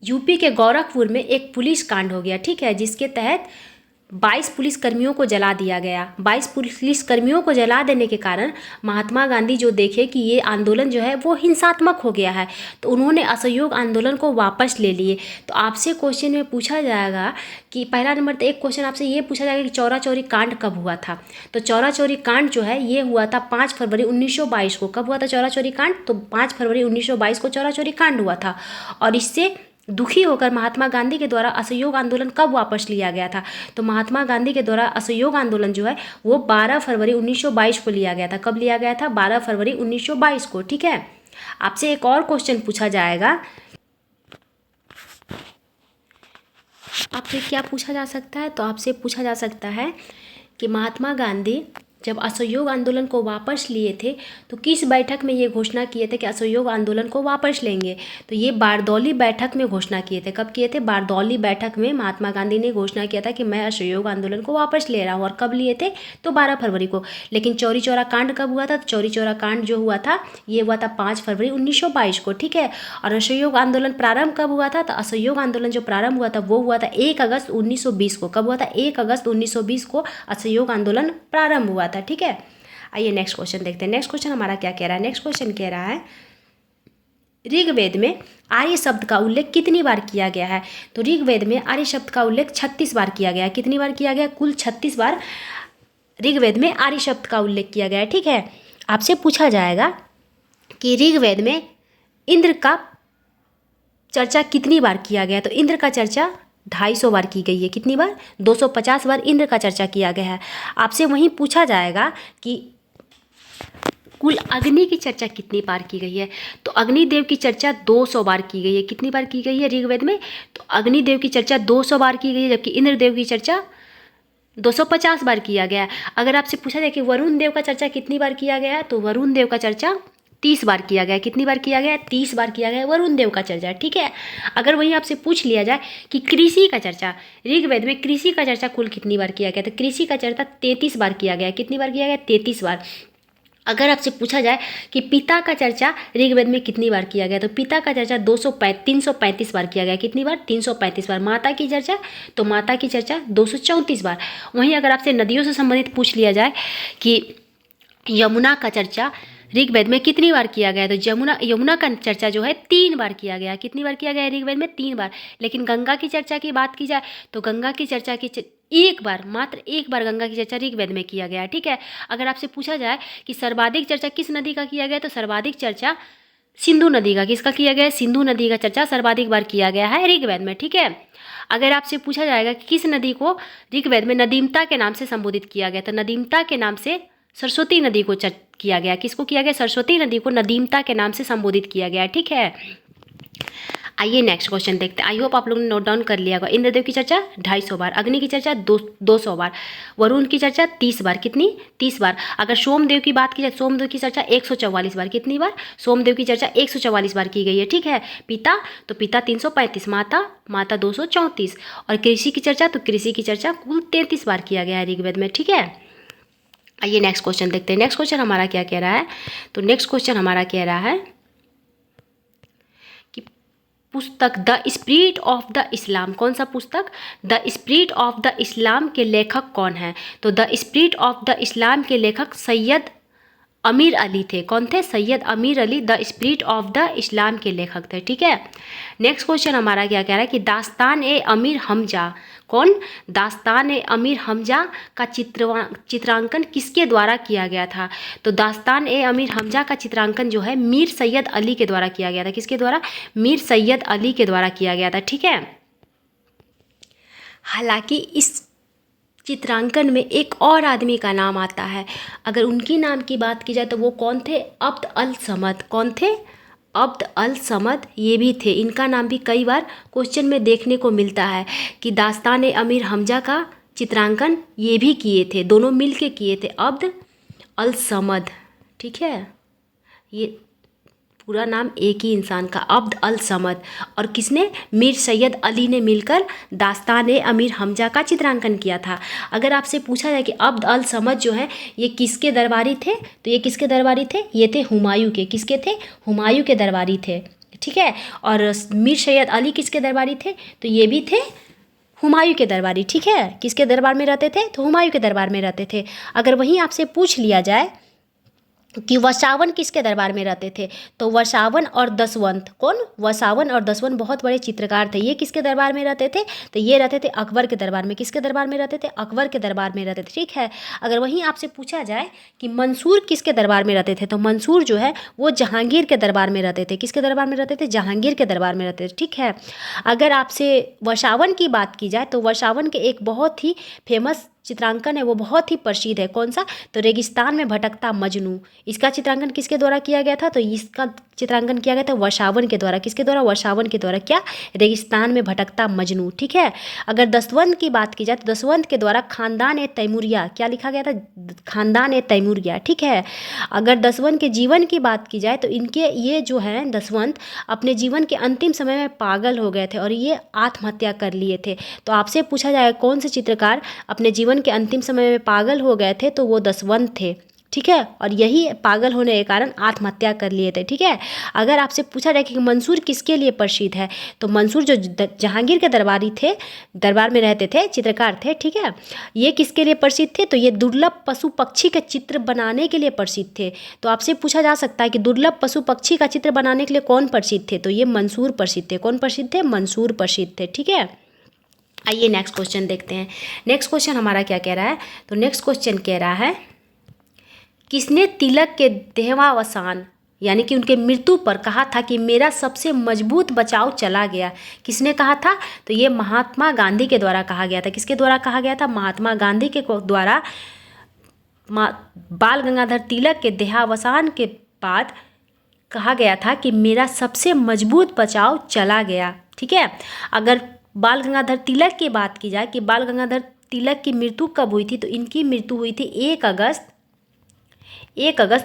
यूपी के गोरखपुर में एक पुलिस कांड हो गया, ठीक है, जिसके तहत 22 पुलिसकर्मियों को जला दिया गया। 22 पुलिसकर्मियों को जला देने के कारण महात्मा गांधी जो देखे कि ये आंदोलन जो है वो हिंसात्मक हो गया है, तो उन्होंने असहयोग आंदोलन को वापस ले लिए। तो आपसे क्वेश्चन में पूछा जाएगा कि पहला नंबर तो एक क्वेश्चन आपसे ये पूछा जाएगा कि चौरा चौरी कांड कब हुआ था? तो चौरा चौरी कांड जो है ये हुआ था 5 फरवरी 1922 को। कब हुआ था चौरा चौरी कांड? तो 5 फरवरी 1922 को चौरा चौरी कांड हुआ था। और इससे दुखी होकर महात्मा गांधी के द्वारा असहयोग आंदोलन कब वापस लिया गया था? तो महात्मा गांधी के द्वारा असहयोग आंदोलन जो है वो 12 फरवरी 1922 को लिया गया था। कब लिया गया था? 12 फरवरी 1922 को, ठीक है। आपसे एक और क्वेश्चन पूछा जाएगा। आपसे क्या पूछा जा सकता है? तो आपसे पूछा जा सकता है कि महात्मा गांधी जब असहयोग आंदोलन को वापस लिए थे तो किस बैठक में ये घोषणा किए थे कि असहयोग आंदोलन को वापस लेंगे? तो ये बारदौली बैठक में घोषणा किए थे। कब किए थे? बारदौली बैठक में महात्मा गांधी ने घोषणा किया था कि मैं असहयोग आंदोलन को वापस ले रहा हूँ। और कब लिए थे? तो 12 फरवरी को। लेकिन चौरी चौरा कांड कब हुआ था? तो चौरी चौरा कांड जो हुआ था ये हुआ था 5 फरवरी 1922 को, ठीक है। और असहयोग आंदोलन प्रारंभ कब हुआ था? तो असहयोग आंदोलन जो प्रारंभ हुआ था वो हुआ था 1 अगस्त 1920 को। कब हुआ था? 1 अगस्त 1920 को असहयोग आंदोलन प्रारंभ हुआ था, ठीक है। आइए नेक्स्ट क्वेश्चन देखते हैं। नेक्स्ट क्वेश्चन हमारा क्या कह रहा है? नेक्स्ट क्वेश्चन कह रहा है ऋग्वेद में आर्य शब्द का उल्लेख कितनी बार किया गया है? तो ऋग्वेद में आर्य शब्द का उल्लेख 36 बार किया गया है। कितनी बार किया गया? कुल 36 बार ऋग्वेद में आर्य शब्द का उल्लेख किया गया है, ठीक है। आपसे पूछा जाएगा कि ऋग्वेद में इंद्र का चर्चा कितनी बार किया गया? तो इंद्र का चर्चा 250 बार की गई है। कितनी बार? 250 बार इंद्र का चर्चा किया गया है। आपसे वहीं पूछा जाएगा कि कुल अग्नि की चर्चा कितनी बार की गई है? तो अग्निदेव की चर्चा 200 बार की गई है। कितनी बार की गई है ऋग्वेद में? तो अग्निदेव की चर्चा 200 बार की गई है, जबकि इंद्रदेव की चर्चा 250 बार किया गया है। अगर आपसे पूछा जाए कि वरुण देव का चर्चा कितनी बार किया गया है, तो वरुण देव का चर्चा 30 बार किया गया। कितनी बार किया गया? 30 बार किया गया वरुण देव का चर्चा, ठीक है। अगर वहीं आपसे पूछ लिया जाए कि कृषि का चर्चा, ऋग्वेद में कृषि का चर्चा कुल कितनी बार किया गया, तो कृषि का चर्चा 33 बार किया गया। कितनी बार किया गया? 33 बार। अगर आपसे पूछा जाए कि पिता का चर्चा ऋग्वेद में कितनी बार किया गया, तो पिता का चर्चा 335 बार किया गया। कितनी बार? 335 बार। माता की चर्चा, तो माता की चर्चा 234 बार। वहीं अगर आपसे नदियों से संबंधित पूछ लिया जाए कि यमुना का चर्चा ऋग्वेद में कितनी बार किया गया, तो यमुना का चर्चा जो है 3 बार किया गया। कितनी बार किया गया ऋग्वेद में? 3 बार। लेकिन गंगा की चर्चा की बात की जाए तो गंगा की चर्चा की एक बार, मात्र एक बार गंगा की चर्चा ऋग्वेद में किया गया है, ठीक है। अगर आपसे पूछा जाए कि सर्वाधिक चर्चा किस नदी का किया गया, तो सर्वाधिक चर्चा सिंधु नदी का। किसका किया गया? सिंधु नदी का चर्चा सर्वाधिक बार किया गया है ऋग्वेद में, ठीक है। अगर आपसे पूछा जाएगा कि किस नदी को ऋग्वेद में नदीमता के नाम से संबोधित किया गया, तो नदीमता के नाम से सरस्वती नदी को किया गया। किसको किया गया? सरस्वती नदी को नदीमता के नाम से संबोधित किया गया, ठीक है। आइए नेक्स्ट क्वेश्चन देखते हैं। आई होप आप लोगों ने नोट डाउन कर लिया होगा। इंद्रदेव की चर्चा 250 बार, अग्नि की चर्चा 200 बार, वरुण की चर्चा 30 बार। कितनी? 30 बार। अगर सोमदेव की बात की जाए, सोमदेव की चर्चा 144 बार। कितनी बार? सोमदेव की चर्चा 144 बार की गई है, ठीक है। पिता, तो पिता 335, माता 234। और कृषि की चर्चा, तो कृषि की चर्चा कुल 33 बार किया गया है ऋग्वेद में, ठीक है। आइए नेक्स्ट क्वेश्चन देखते हैं। नेक्स्ट क्वेश्चन हमारा क्या कह रहा है? तो नेक्स्ट क्वेश्चन हमारा कह रहा है कि पुस्तक द स्पिरिट ऑफ द इस्लाम, कौन सा पुस्तक? The spirit of the Islam के लेखक कौन है? तो the spirit of the Islam के लेखक सैयद अमीर अली थे। कौन थे? Syed Ameer Ali the spirit of the Islam के लेखक थे। ठीक है। नेक्स्ट क्वेश्चन हमारा क्या कह रहा है कि दास्तान ए अमीर हमजा, कौन? दास्तान ए अमीर हमजा का चित्रांकन किसके द्वारा किया गया था? तो दास्तान ए अमीर हमजा का चित्रांकन जो है मीर सैयद अली के द्वारा किया गया था। किसके द्वारा? मीर सैयद अली के द्वारा किया गया था। ठीक है। हालांकि इस चित्रांकन में एक और आदमी का नाम आता है। अगर उनकी नाम की बात की जाए तो वो कौन थे? अब्द अल समद। कौन थे? अब्द अल समद ये भी थे। इनका नाम भी कई बार क्वेश्चन में देखने को मिलता है कि दास्तान ए अमीर हमजा का चित्रांकन ये भी किए थे, दोनों मिल के किए थे, अब्द अल समद। ठीक है। ये पूरा नाम एक ही इंसान का, अब्द अल समद। और किसने? मीर सैयद अली ने मिलकर दास्तान ए अमीर हमजा का चित्रांकन किया था। अगर आपसे पूछा जाए कि अब्द अल समद जो है ये किसके दरबारी थे, तो ये किसके दरबारी थे? ये थे हुमायूं के। किसके थे? हुमायूं के दरबारी थे। ठीक है। और मीर सैयद अली किसके दरबारी थे? तो ये भी थे हुमायूं के दरबारी। ठीक है। किसके दरबार में रहते थे? तो हुमायूं के दरबार में रहते थे। अगर वहीं आपसे पूछ लिया जाए कि वसावन किसके दरबार में रहते थे, तो वसावन और दसवंत, कौन? वसावन और दसवंत बहुत बड़े चित्रकार थे। ये किसके दरबार में रहते थे? तो ये रहते थे अकबर के दरबार में। किसके दरबार में रहते थे? अकबर के दरबार में रहते थे। ठीक है। अगर वहीं आपसे पूछा जाए कि मंसूर किसके दरबार में रहते थे, तो मंसूर जो है वो जहांगीर के दरबार में रहते थे। किसके दरबार में रहते थे? जहांगीर के दरबार में रहते थे। ठीक है। अगर आपसे वसावन की बात की जाए तो वसावन के एक बहुत ही फेमस चित्रांकन है, वो बहुत ही प्रसिद्ध है। कौन सा? तो रेगिस्तान में भटकता मजनू। इसका चित्रांकन किसके द्वारा किया गया था? तो इसका चित्रांकन किया गया था वसावन के द्वारा। किसके द्वारा? वसावन के द्वारा। क्या? रेगिस्तान में भटकता मजनू। ठीक है। अगर दसवंत की बात की जाए तो दसवंत के द्वारा खानदान ए तैमूरिया, क्या लिखा गया था? खानदान ए तैमूरिया। ठीक है। अगर दसवंत के जीवन की बात की जाए तो इनके ये जो हैं दसवंत अपने जीवन के अंतिम समय में पागल हो गए थे और ये आत्महत्या कर लिए थे। तो आपसे पूछा जाए कौन से चित्रकार अपने जीवन के अंतिम समय में पागल हो गए थे, तो वो दसवंत थे। ठीक है। और यही पागल होने के कारण आत्महत्या कर लिए थे। ठीक है। अगर आपसे पूछा जाए कि मंसूर किसके लिए प्रसिद्ध है, तो मंसूर जो जहांगीर के दरबारी थे, दरबार में रहते थे, चित्रकार थे। ठीक है। ये किसके लिए प्रसिद्ध थे? तो ये दुर्लभ पशु पक्षी के चित्र बनाने के लिए प्रसिद्ध थे। तो आपसे पूछा जा सकता है कि दुर्लभ पशु पक्षी का चित्र बनाने के लिए कौन प्रसिद्ध थे, तो ये मंसूर प्रसिद्ध थे। कौन प्रसिद्ध थे? मंसूर प्रसिद्ध थे। ठीक है। आइए नेक्स्ट क्वेश्चन देखते हैं। नेक्स्ट क्वेश्चन हमारा क्या कह रहा है? तो नेक्स्ट क्वेश्चन कह रहा है किसने तिलक के देहावसान यानी कि उनके मृत्यु पर कहा था कि मेरा सबसे मजबूत बचाव चला गया? किसने कहा था? तो ये महात्मा गांधी के द्वारा कहा गया था। किसके द्वारा कहा गया था? महात्मा गांधी के द्वारा बाल गंगाधर तिलक के देहावसान के बाद कहा गया था कि मेरा सबसे मजबूत बचाव चला गया। ठीक है। अगर बाल गंगाधर तिलक की बात की जाए कि बाल गंगाधर तिलक की मृत्यु कब हुई थी, तो इनकी मृत्यु हुई थी 1 अगस्त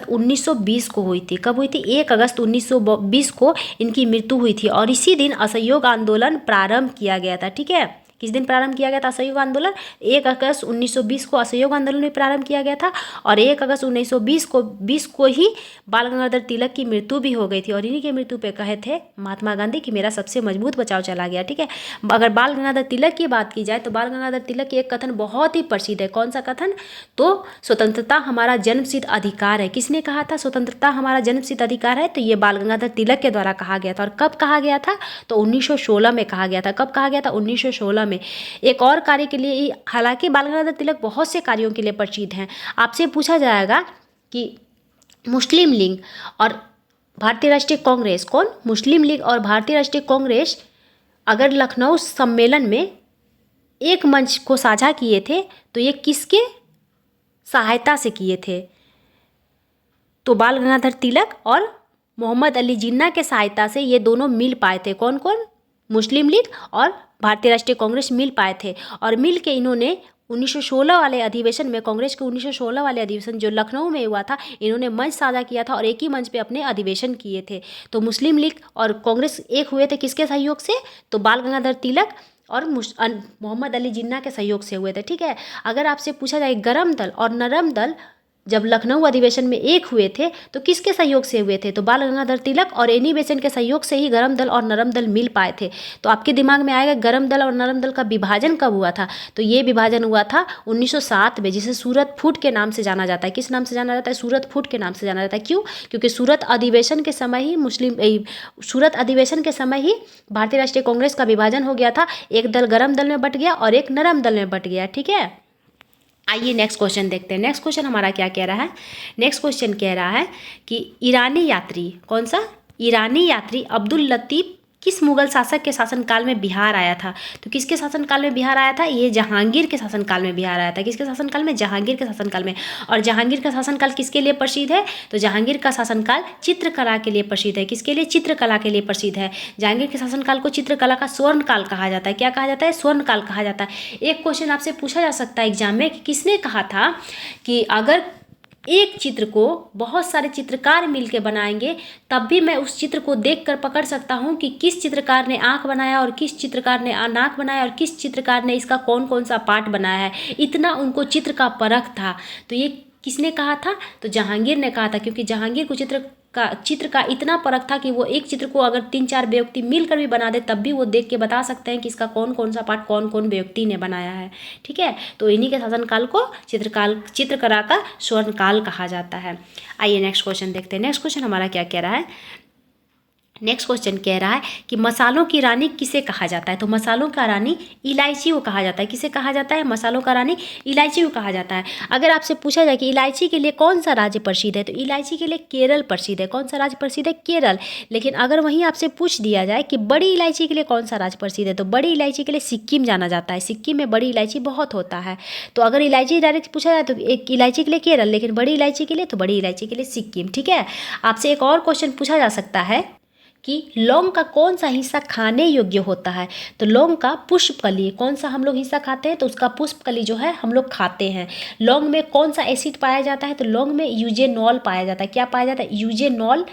1920 को हुई थी। कब हुई थी? 1 अगस्त 1920 को इनकी मृत्यु हुई थी। और इसी दिन असहयोग आंदोलन प्रारंभ किया गया था। ठीक है। किस दिन प्रारंभ किया गया था असहयोग आंदोलन? 1 अगस्त 1920 को असहयोग आंदोलन में प्रारंभ किया गया था। और 1 अगस्त 1920 को ही बाल गंगाधर तिलक की मृत्यु भी हो गई थी। और इन्हीं की मृत्यु पे कहे थे महात्मा गांधी कि मेरा सबसे मजबूत बचाव चला गया। ठीक है। अगर बाल गंगाधर तिलक की बात की जाए तो बाल गंगाधर तिलक की एक कथन बहुत ही प्रसिद्ध है। कौन सा कथन? तो स्वतंत्रता हमारा जन्मसिद्ध अधिकार है। किसने कहा था स्वतंत्रता हमारा जन्मसिद्ध अधिकार है? तो ये बाल गंगाधर तिलक के द्वारा कहा गया था। और कब कहा गया था? तो 1916 में कहा गया था। कब कहा गया था? 1916 में। एक और कार्य के लिए, हालांकि बाल गंगाधर तिलक बहुत से कार्यों के लिए प्रसिद्ध हैं। आपसे पूछा जाएगा कि मुस्लिम लीग और भारतीय राष्ट्रीय कांग्रेस, कौन? मुस्लिम लीग और भारतीय राष्ट्रीय कांग्रेस अगर लखनऊ सम्मेलन में एक मंच को साझा किए थे तो ये किसके सहायता से किए थे? तो बाल गंगाधर तिलक और मोहम्मद अली जिन्ना के सहायता से ये दोनों मिल पाए थे। कौन कौन? मुस्लिम लीग और भारतीय राष्ट्रीय कांग्रेस मिल पाए थे। और मिल के इन्होंने 1916 वाले अधिवेशन में, कांग्रेस के 1916 वाले अधिवेशन जो लखनऊ में हुआ था, इन्होंने मंच साझा किया था और एक ही मंच पे अपने अधिवेशन किए थे। तो मुस्लिम लीग और कांग्रेस एक हुए थे किसके सहयोग से? तो बाल गंगाधर तिलक और मोहम्मद अली जिन्ना के सहयोग से हुए थे। ठीक है। अगर आपसे पूछा जाए गरम दल और नरम दल जब लखनऊ अधिवेशन में एक हुए थे तो किसके सहयोग से हुए थे? तो बाल गंगाधर तिलक और एनी बेसेंट के सहयोग से ही गरम दल और नरम दल मिल पाए थे। तो आपके दिमाग में आएगा गरम दल और नरम दल का विभाजन कब हुआ था? तो ये विभाजन हुआ था 1907 में, जिसे सूरत फूट के नाम से जाना जाता है। किस नाम से जाना जाता है? सूरत फूट के नाम से जाना जाता है। क्यों? क्योंकि सूरत अधिवेशन के समय ही भारतीय राष्ट्रीय कांग्रेस का विभाजन हो गया था। एक दल गरम दल में बट गया और एक नरम दल में बट गया। ठीक है, आइए नेक्स्ट क्वेश्चन देखते हैं। नेक्स्ट क्वेश्चन हमारा क्या कह रहा है? नेक्स्ट क्वेश्चन कह रहा है कि ईरानी यात्री, कौन सा? ईरानी यात्री अब्दुल लतीफ़ किस मुगल शासक के शासनकाल में बिहार आया था? तो किसके शासनकाल में बिहार आया था? ये जहांगीर के शासनकाल में बिहार आया था। किसके शासनकाल में? जहांगीर के शासनकाल में। और जहांगीर का शासनकाल किसके लिए प्रसिद्ध है? तो जहांगीर का शासनकाल चित्रकला के लिए प्रसिद्ध है। किसके लिए? चित्रकला के लिए प्रसिद्ध है। जहांगीर के शासनकाल को चित्रकला का स्वर्ण काल कहा जाता है। क्या कहा जाता है? स्वर्ण काल कहा जाता है। एक क्वेश्चन आपसे पूछा जा सकता है एग्जाम में कि किसने कहा था कि अगर एक चित्र को बहुत सारे चित्रकार मिलके बनाएंगे तब भी मैं उस चित्र को देखकर पकड़ सकता हूँ कि किस चित्रकार ने आँख बनाया और किस चित्रकार ने नाक बनाया और किस चित्रकार ने इसका कौन कौन सा पार्ट बनाया है। इतना उनको चित्र का परख था। तो ये किसने कहा था? तो जहांगीर ने कहा था, क्योंकि जहांगीर को चित्र का इतना परख था कि वो एक चित्र को अगर 3-4 व्यक्ति मिलकर भी बना दे तब भी वो देख के बता सकते हैं कि इसका कौन कौन सा पार्ट कौन कौन व्यक्ति ने बनाया है। ठीक है, तो इन्हीं के शासनकाल को चित्रकला का स्वर्णकाल कहा जाता है। आइए नेक्स्ट क्वेश्चन देखते हैं। नेक्स्ट क्वेश्चन हमारा क्या कह रहा है? नेक्स्ट क्वेश्चन कह रहा है कि मसालों की रानी किसे कहा जाता है? तो मसालों का रानी इलायची को कहा जाता है। किसे कहा जाता है? मसालों का रानी इलायची को कहा जाता है। अगर आपसे पूछा जाए कि इलायची के लिए कौन सा राज्य प्रसिद्ध है, तो इलायची के लिए केरल प्रसिद्ध है। कौन सा राज्य प्रसिद्ध है? केरल। लेकिन अगर वहीं आपसे पूछ दिया जाए कि बड़ी इलायची के लिए कौन सा राज्य प्रसिद्ध है, तो बड़ी इलायची के लिए सिक्किम जाना जाता है। सिक्किम में बड़ी इलायची बहुत होता है। तो अगर इलायची डायरेक्ट पूछा जाए तो एक इलायची के लिए केरल, लेकिन बड़ी इलायची के लिए तो बड़ी इलायची के लिए सिक्किम। ठीक है, आपसे एक और क्वेश्चन पूछा जा सकता है कि लौंग का कौन सा हिस्सा खाने योग्य होता है? तो लौंग का पुष्पकली, कौन सा हम लोग हिस्सा खाते हैं? तो उसका पुष्पकली जो है हम लोग खाते हैं। लौंग में कौन सा एसिड पाया जाता है? तो लौंग में यूजेनॉल पाया जाता है। क्या पाया जाता है? यूजेनॉल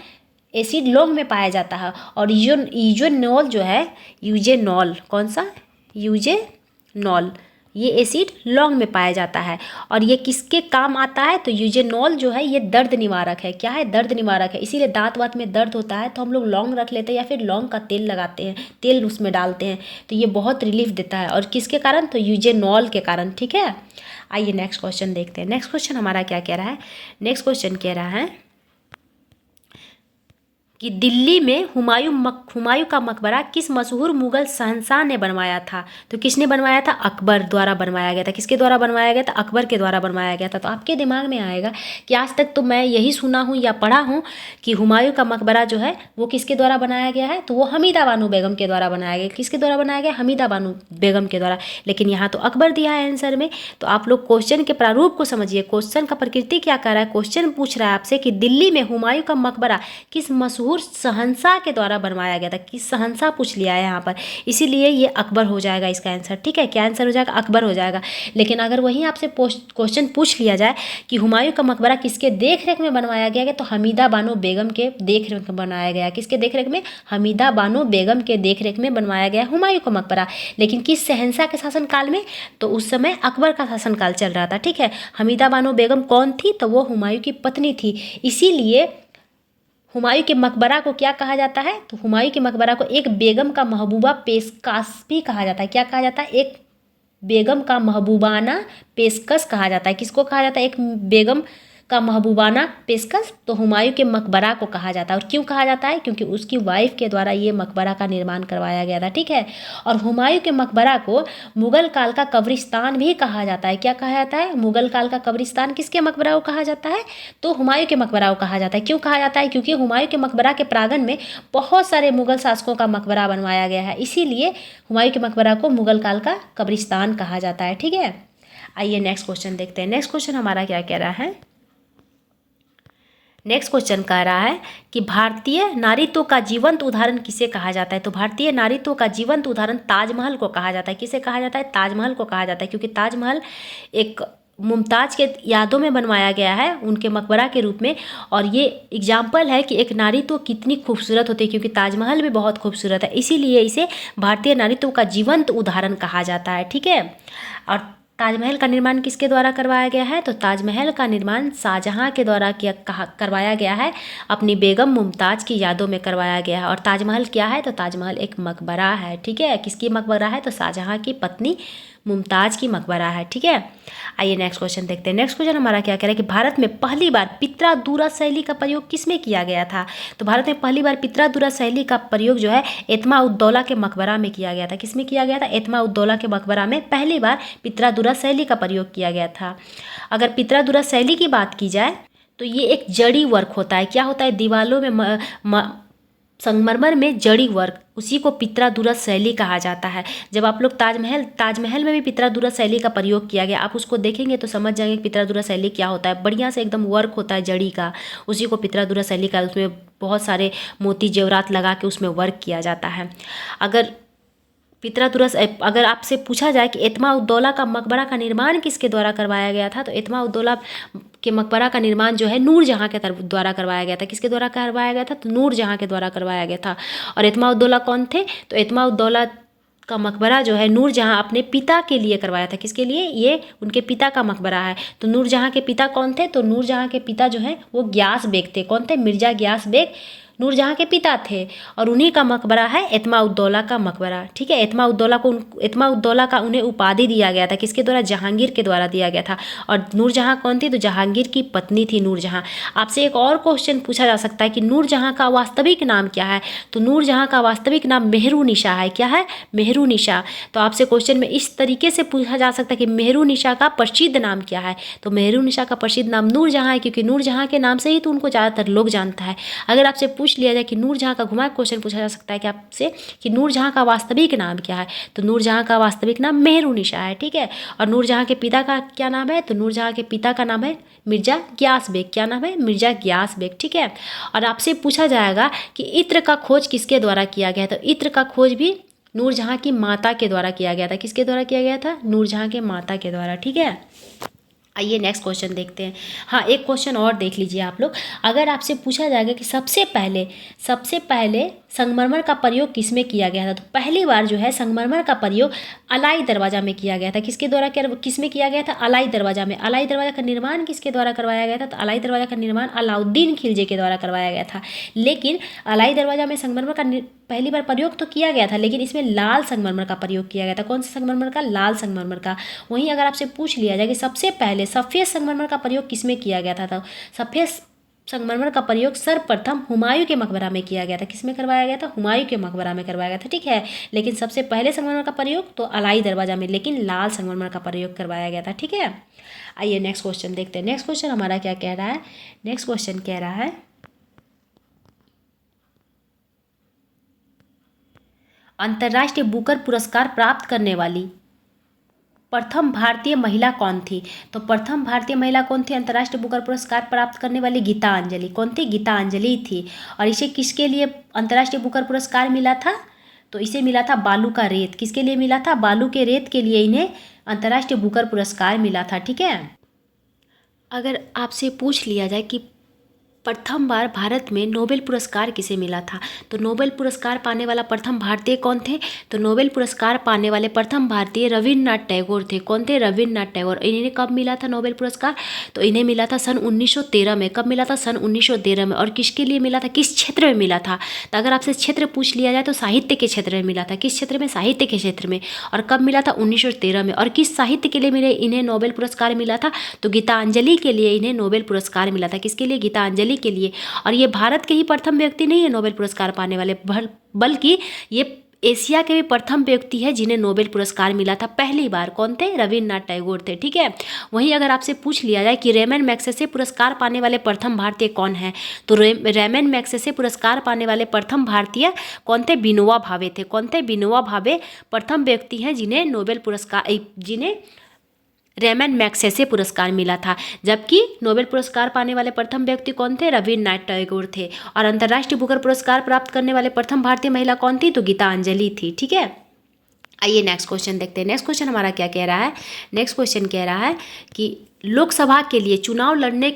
एसिड लौंग में पाया जाता है। और यूजेनॉल जो है, यूजेनॉल, कौन सा? यूजेनॉल, ये एसिड लौंग में पाया जाता है। और ये किसके काम आता है? तो यूजेनॉल जो है ये दर्द निवारक है। क्या है? दर्द निवारक है। इसीलिए दांत वात में दर्द होता है तो हम लोग लौंग रख लेते हैं या फिर लौंग का तेल लगाते हैं, तेल उसमें डालते हैं, तो ये बहुत रिलीफ देता है। और किसके कारण? तो यूजेनॉल के कारण। ठीक है, आइए नेक्स्ट क्वेश्चन देखते हैं। नेक्स्ट क्वेश्चन हमारा क्या कह रहा है? नेक्स्ट क्वेश्चन कह रहा है कि दिल्ली में हुमायूं का मकबरा किस मशहूर मुगल शहंशाह ने बनवाया था? तो किसने बनवाया था? अकबर द्वारा बनवाया गया था। किसके द्वारा बनवाया गया था? अकबर के द्वारा बनवाया गया था। तो आपके दिमाग में आएगा कि आज तक तो मैं यही सुना हूँ या पढ़ा हूँ कि हुमायूं का मकबरा जो है वो किसके द्वारा बनाया गया है? तो वो हमीदा बानो बेगम के द्वारा बनाया गया। किसके द्वारा बनाया गया? हमीदा बानो बेगम के द्वारा। लेकिन यहाँ तो अकबर दिया है आंसर में। तो आप लोग क्वेश्चन के प्रारूप को समझिए, क्वेश्चन का प्रकृति क्या कर रहा है। क्वेश्चन पूछ रहा है आपसे कि दिल्ली में हुमायूं का मकबरा किस मशहूर शहंशाह के द्वारा बनवाया गया था। किस शहंशाह पूछ लिया है यहाँ पर, इसीलिए ये अकबर हो जाएगा इसका आंसर। ठीक है, क्या आंसर हो जाएगा? अकबर हो जाएगा। लेकिन अगर वहीं आपसे क्वेश्चन पूछ लिया जाए कि हुमायूं का मकबरा किसके देख रेख में बनवाया गया, तो हमीदा बानो बेगम के देख रेख में बनाया गया। किसके देख रेख में? हमीदा बानो बेगम के देख रेख में बनवाया गया हुमायूं का मकबरा। लेकिन किस शहंशाह के शासनकाल में? तो उस समय अकबर का शासनकाल चल रहा था। ठीक है, हमीदा बानो बेगम कौन थी? तो वो हुमायूं की पत्नी थी। इसीलिए हुमायूं के मकबरा को क्या कहा जाता है? तो हुमायूं के मकबरा को एक बेगम का महबूबा पेशकश भी कहा जाता है। क्या कहा जाता है? एक बेगम का महबूबाना पेशकश कहा जाता है। किसको कहा जाता है? एक बेगम का महबूबाना पेशकश। तो हुमायूं के मकबरा को कहा जाता है। और क्यों कहा जाता है? क्योंकि उसकी वाइफ के द्वारा ये मकबरा का निर्माण करवाया गया था। ठीक है, और हुमायूं के मकबरा को मुगल काल का कब्रिस्तान भी कहा जाता है। क्या कहा जाता है? मुगल काल का कब्रिस्तान किसके मकबरा को कहा जाता है? तो हुमायूं के मकबरा को कहा जाता है। क्यों कहा जाता है? क्योंकि हुमायूं के मकबरा के प्रांगण में बहुत सारे मुगल शासकों का मकबरा बनवाया गया है, इसीलिए हुमायूं के मकबरा को मुगल काल का कब्रिस्तान कहा जाता है। ठीक है, आइए नेक्स्ट क्वेश्चन देखते हैं। नेक्स्ट क्वेश्चन हमारा क्या कह रहा है? नेक्स्ट क्वेश्चन कह रहा है कि भारतीय नारीत्व का जीवंत उदाहरण किसे कहा जाता है? तो भारतीय नारीत्व का जीवंत उदाहरण ताजमहल को कहा जाता है। किसे कहा जाता है? ताजमहल को कहा जाता है, क्योंकि ताजमहल एक मुमताज़ के यादों में बनवाया गया है, उनके मकबरा के रूप में। और ये एग्जाम्पल है कि एक नारीत्व कितनी खूबसूरत होती है, क्योंकि ताजमहल भी बहुत खूबसूरत है, इसीलिए इसे भारतीय नारीत्व का जीवंत उदाहरण कहा जाता है। ठीक है, और ताजमहल का निर्माण किसके द्वारा करवाया गया है? तो ताजमहल का निर्माण शाहजहाँ के द्वारा करवाया गया है, अपनी बेगम मुमताज़ की यादों में करवाया गया है। और ताजमहल क्या है? तो ताजमहल एक मकबरा है, ठीक है। किसकी मकबरा है? तो शाहजहाँ की पत्नी मुमताज़ की मकबरा है, ठीक है। आइए नेक्स्ट क्वेश्चन देखते हैं। नेक्स्ट क्वेश्चन हमारा क्या कह रहा है कि भारत में पहली बार पित्रा शैली का प्रयोग किसमें किया गया था? तो भारत में पहली बार पित्रा शैली का प्रयोग जो है एतमा उद्दौला के मकबरा में किया गया था। किसमें किया गया था? एतमा उद्दौला के मकबरा में पहली बार पित्रा शैली का प्रयोग किया गया था। अगर पित्रा शैली की बात की जाए तो ये एक जड़ी वर्क होता है। क्या होता है? दीवालों में संगमरमर में जड़ी वर्क, उसी को पित्रा शैली कहा जाता है। जब आप लोग ताजमहल में भी पित्रा शैली का प्रयोग किया गया, आप उसको देखेंगे तो समझ जाएंगे कि पित्रा शैली क्या होता है। बढ़िया से एकदम वर्क होता है जड़ी का, उसी को पित्रा शैली का, उसमें बहुत सारे मोती जेवरात लगा के उसमें वर्क किया जाता है। अगर आपसे पूछा जाए कि एतमा उद्दौला का मकबरा का निर्माण किसके द्वारा करवाया गया था, तो एतमा उद्दौला के मकबरा का निर्माण जो है नूरजहाँ के द्वारा करवाया गया था। किसके द्वारा करवाया गया था? तो नूरजहाँ के द्वारा करवाया गया था। और एतमा उद्दौला कौन थे? तो एतमा उद्दौला का मकबरा जो है नूरजहाँ अपने पिता के लिए करवाया था। किसके लिए? ये उनके पिता का मकबरा है। तो नूरजहाँ के पिता कौन थे? तो नूरजहाँ के पिता जो है वो गियास बेग थे। कौन थे? मिर्जा गियास बेग नूरजहाँ के पिता थे, और उन्हीं का मकबरा है एतमा उद्दौला का मकबरा, ठीक है। एतमा उद्दौला का उन्हें उपाधि दिया गया था। किसके द्वारा? जहांगीर के द्वारा दिया गया था। और नूरजहाँ कौन थी? तो जहांगीर की पत्नी थी नूरजहाँ। आपसे एक और क्वेश्चन पूछा जा सकता है कि नूरजहाँ का वास्तविक नाम क्या है? तो नूरजहाँ का वास्तविक नाम मेहरुनिशा है। क्या है? मेहरुनिशा। तो आपसे क्वेश्चन में इस तरीके से पूछा जा सकता है कि मेहरुनिशा का प्रसिद्ध नाम क्या है? तो मेहरुनिशा का प्रसिद्ध नाम नूरजहाँ है, क्योंकि नूरजहाँ के नाम से ही तो उनको ज़्यादातर लोग जानता है। अगर आपसे पूछ लिया जाए कि नूरजहाँ का घुमा क्वेश्चन पूछा जा सकता है कि आपसे कि नूरजहाँ का वास्तविक नाम क्या है? तो नूरजहाँ का वास्तविक नाम मेहरुनिशा है, ठीक है। और नूरजहाँ के पिता का क्या नाम है? तो नूरजहाँ के पिता का नाम है मिर्जा गियास बेग। क्या नाम है? मिर्जा गियास बेग, ठीक है। और आपसे पूछा जाएगा कि इत्र का खोज किसके द्वारा किया गया? तो इत्र का खोज भी नूरजहाँ की माता के द्वारा किया गया था। किसके द्वारा किया गया था? नूरजहाँ के माता के द्वारा, ठीक है। आइए नेक्स्ट क्वेश्चन देखते हैं। हाँ, एक क्वेश्चन और देख लीजिए आप लोग। अगर आपसे पूछा जाएगा कि सबसे पहले संगमरमर का प्रयोग किसमें किया गया था, तो पहली बार जो है संगमरमर का प्रयोग अलाई दरवाज़ा में किया गया था। किसके द्वारा किसमें किया गया था? अलाई दरवाज़ा में। अलाई दरवाज़ा का निर्माण किसके द्वारा करवाया गया था? तो अलाई दरवाज़ा का निर्माण अलाउद्दीन खिलजी के द्वारा करवाया गया था। लेकिन अलाई दरवाज़ा में संगमरमर का पहली बार प्रयोग तो किया गया था, लेकिन इसमें लाल संगमरमर का प्रयोग किया गया था। कौन सा संगमरमर का? लाल संगमरमर का। वहीं अगर आपसे पूछ लिया जाए कि सबसे पहले सफ़ेद संगमरमर का प्रयोग किसमें किया गया था, तो सफ़ेद संगमरमर का प्रयोग सर्वप्रथम हुमायूं के मकबरा में किया गया था। किसमें करवाया गया था? हुमायूं के मकबरा में करवाया गया था, ठीक है। लेकिन सबसे पहले संगमरमर का प्रयोग तो अलाई दरवाज़ा में, लेकिन लाल संगमरमर का प्रयोग करवाया गया था, ठीक है। आइए नेक्स्ट क्वेश्चन देखते हैं। नेक्स्ट क्वेश्चन हमारा क्या कह रहा है? नेक्स्ट क्वेश्चन कह रहा है अंतर्राष्ट्रीय बुकर पुरस्कार प्राप्त करने वाली प्रथम भारतीय महिला कौन थी? तो प्रथम भारतीय महिला कौन थी अंतर्राष्ट्रीय बुकर पुरस्कार प्राप्त करने वाली? गीतांजलि। कौन थी? गीतांजलि थी। और इसे किसके लिए अंतर्राष्ट्रीय बुकर पुरस्कार मिला था? तो इसे मिला था बालू का रेत। किसके लिए मिला था? बालू के रेत के लिए इन्हें अंतर्राष्ट्रीय बुकर पुरस्कार मिला था, ठीक है। अगर आपसे पूछ लिया जाए कि प्रथम बार भारत में नोबेल पुरस्कार किसे मिला था, तो नोबेल पुरस्कार पाने वाला प्रथम भारतीय कौन थे? तो नोबेल पुरस्कार पाने वाले प्रथम भारतीय रविन्द्रनाथ टैगोर थे। कौन थे? रविन्द्रनाथ टैगोर। इन्हें कब मिला था नोबेल पुरस्कार? तो इन्हें मिला था सन 1913 में। कब मिला था? सन 1913 में। और किसके लिए मिला था? किस क्षेत्र में मिला था? तो अगर आपसे क्षेत्र पूछ लिया जाए तो साहित्य के क्षेत्र में मिला था। किस क्षेत्र में? साहित्य के क्षेत्र में। और कब मिला था? 1913 में। और किस साहित्य के लिए इन्हें नोबेल पुरस्कार मिला था? तो गीतांजलि के लिए इन्हें नोबेल पुरस्कार मिला था। किसके लिए? गीतांजलि के लिए। और ये भारत के ही प्रथम व्यक्ति नहीं है नोबेल पुरस्कार पाने वाले, बल्कि ये एशिया के भी प्रथम व्यक्ति है जिन्हें नोबेल पुरस्कार मिला था पहली बार। कौन थे? रविन्द्रनाथ टैगोर थे, ठीक है। वहीं अगर आपसे पूछ लिया जाए कि रेमन मैग्सेसे पुरस्कार पाने वाले प्रथम भारतीय कौन है, तो रेमन मैग्सेसे पुरस्कार पाने वाले प्रथम भारतीय कौन थे? विनोबा भावे थे। कौन थे? विनोबा भावे प्रथम व्यक्ति हैं जिन्हें रेमन मैग्सेसे पुरस्कार मिला था। जबकि नोबेल पुरस्कार पाने वाले प्रथम व्यक्ति कौन थे? रविन्द्रनाथ टैगोर थे। और अंतर्राष्ट्रीय बुकर पुरस्कार प्राप्त करने वाले प्रथम भारतीय महिला कौन थी? तो गीतांजलि थी, ठीक है। आइए नेक्स्ट क्वेश्चन देखते हैं। नेक्स्ट क्वेश्चन हमारा क्या कह रहा है? नेक्स्ट क्वेश्चन कह रहा है कि लोकसभा के लिए चुनाव लड़ने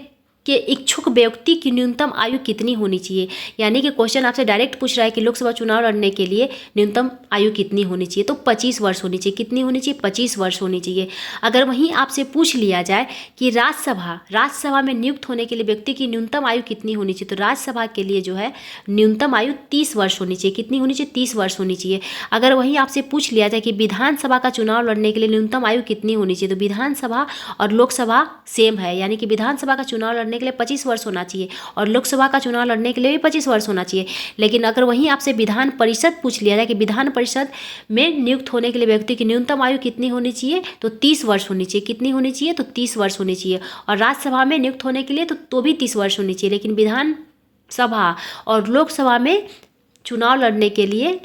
के इच्छुक व्यक्ति की न्यूनतम आयु कितनी होनी चाहिए। यानी कि क्वेश्चन आपसे डायरेक्ट पूछ रहा है कि लोकसभा चुनाव लड़ने के लिए न्यूनतम आयु कितनी होनी चाहिए, तो 25 वर्ष होनी चाहिए। कितनी होनी चाहिए? 25 वर्ष होनी चाहिए। अगर वहीं आपसे पूछ लिया जाए कि राज्यसभा में नियुक्त होने के लिए व्यक्ति की न्यूनतम आयु कितनी होनी चाहिए, तो राज्यसभा के लिए जो है न्यूनतम आयु 30 वर्ष होनी चाहिए। कितनी होनी चाहिए? 30 वर्ष होनी चाहिए। अगर वहीं आपसे पूछ लिया जाए कि विधानसभा का चुनाव लड़ने के लिए न्यूनतम आयु कितनी होनी चाहिए, तो विधानसभा और लोकसभा सेम है, यानी कि विधानसभा का चुनाव लड़ने के लिए 25 वर्ष होना चाहिए और लोकसभा का चुनाव लड़ने के लिए भी 25 वर्ष होना चाहिए। लेकिन अगर वहीं आपसे विधान परिषद पूछ लिया जाए कि विधान परिषद में नियुक्त होने के लिए व्यक्ति की न्यूनतम आयु कितनी होनी चाहिए, तो 30 वर्ष होनी चाहिए। कितनी होनी चाहिए? तो 30 वर्ष होनी चाहिए। और राज्यसभा में नियुक्त होने के लिए तो भी 30 वर्ष होनी चाहिए। लेकिन विधानसभा और लोकसभा में चुनाव लड़ने के लिए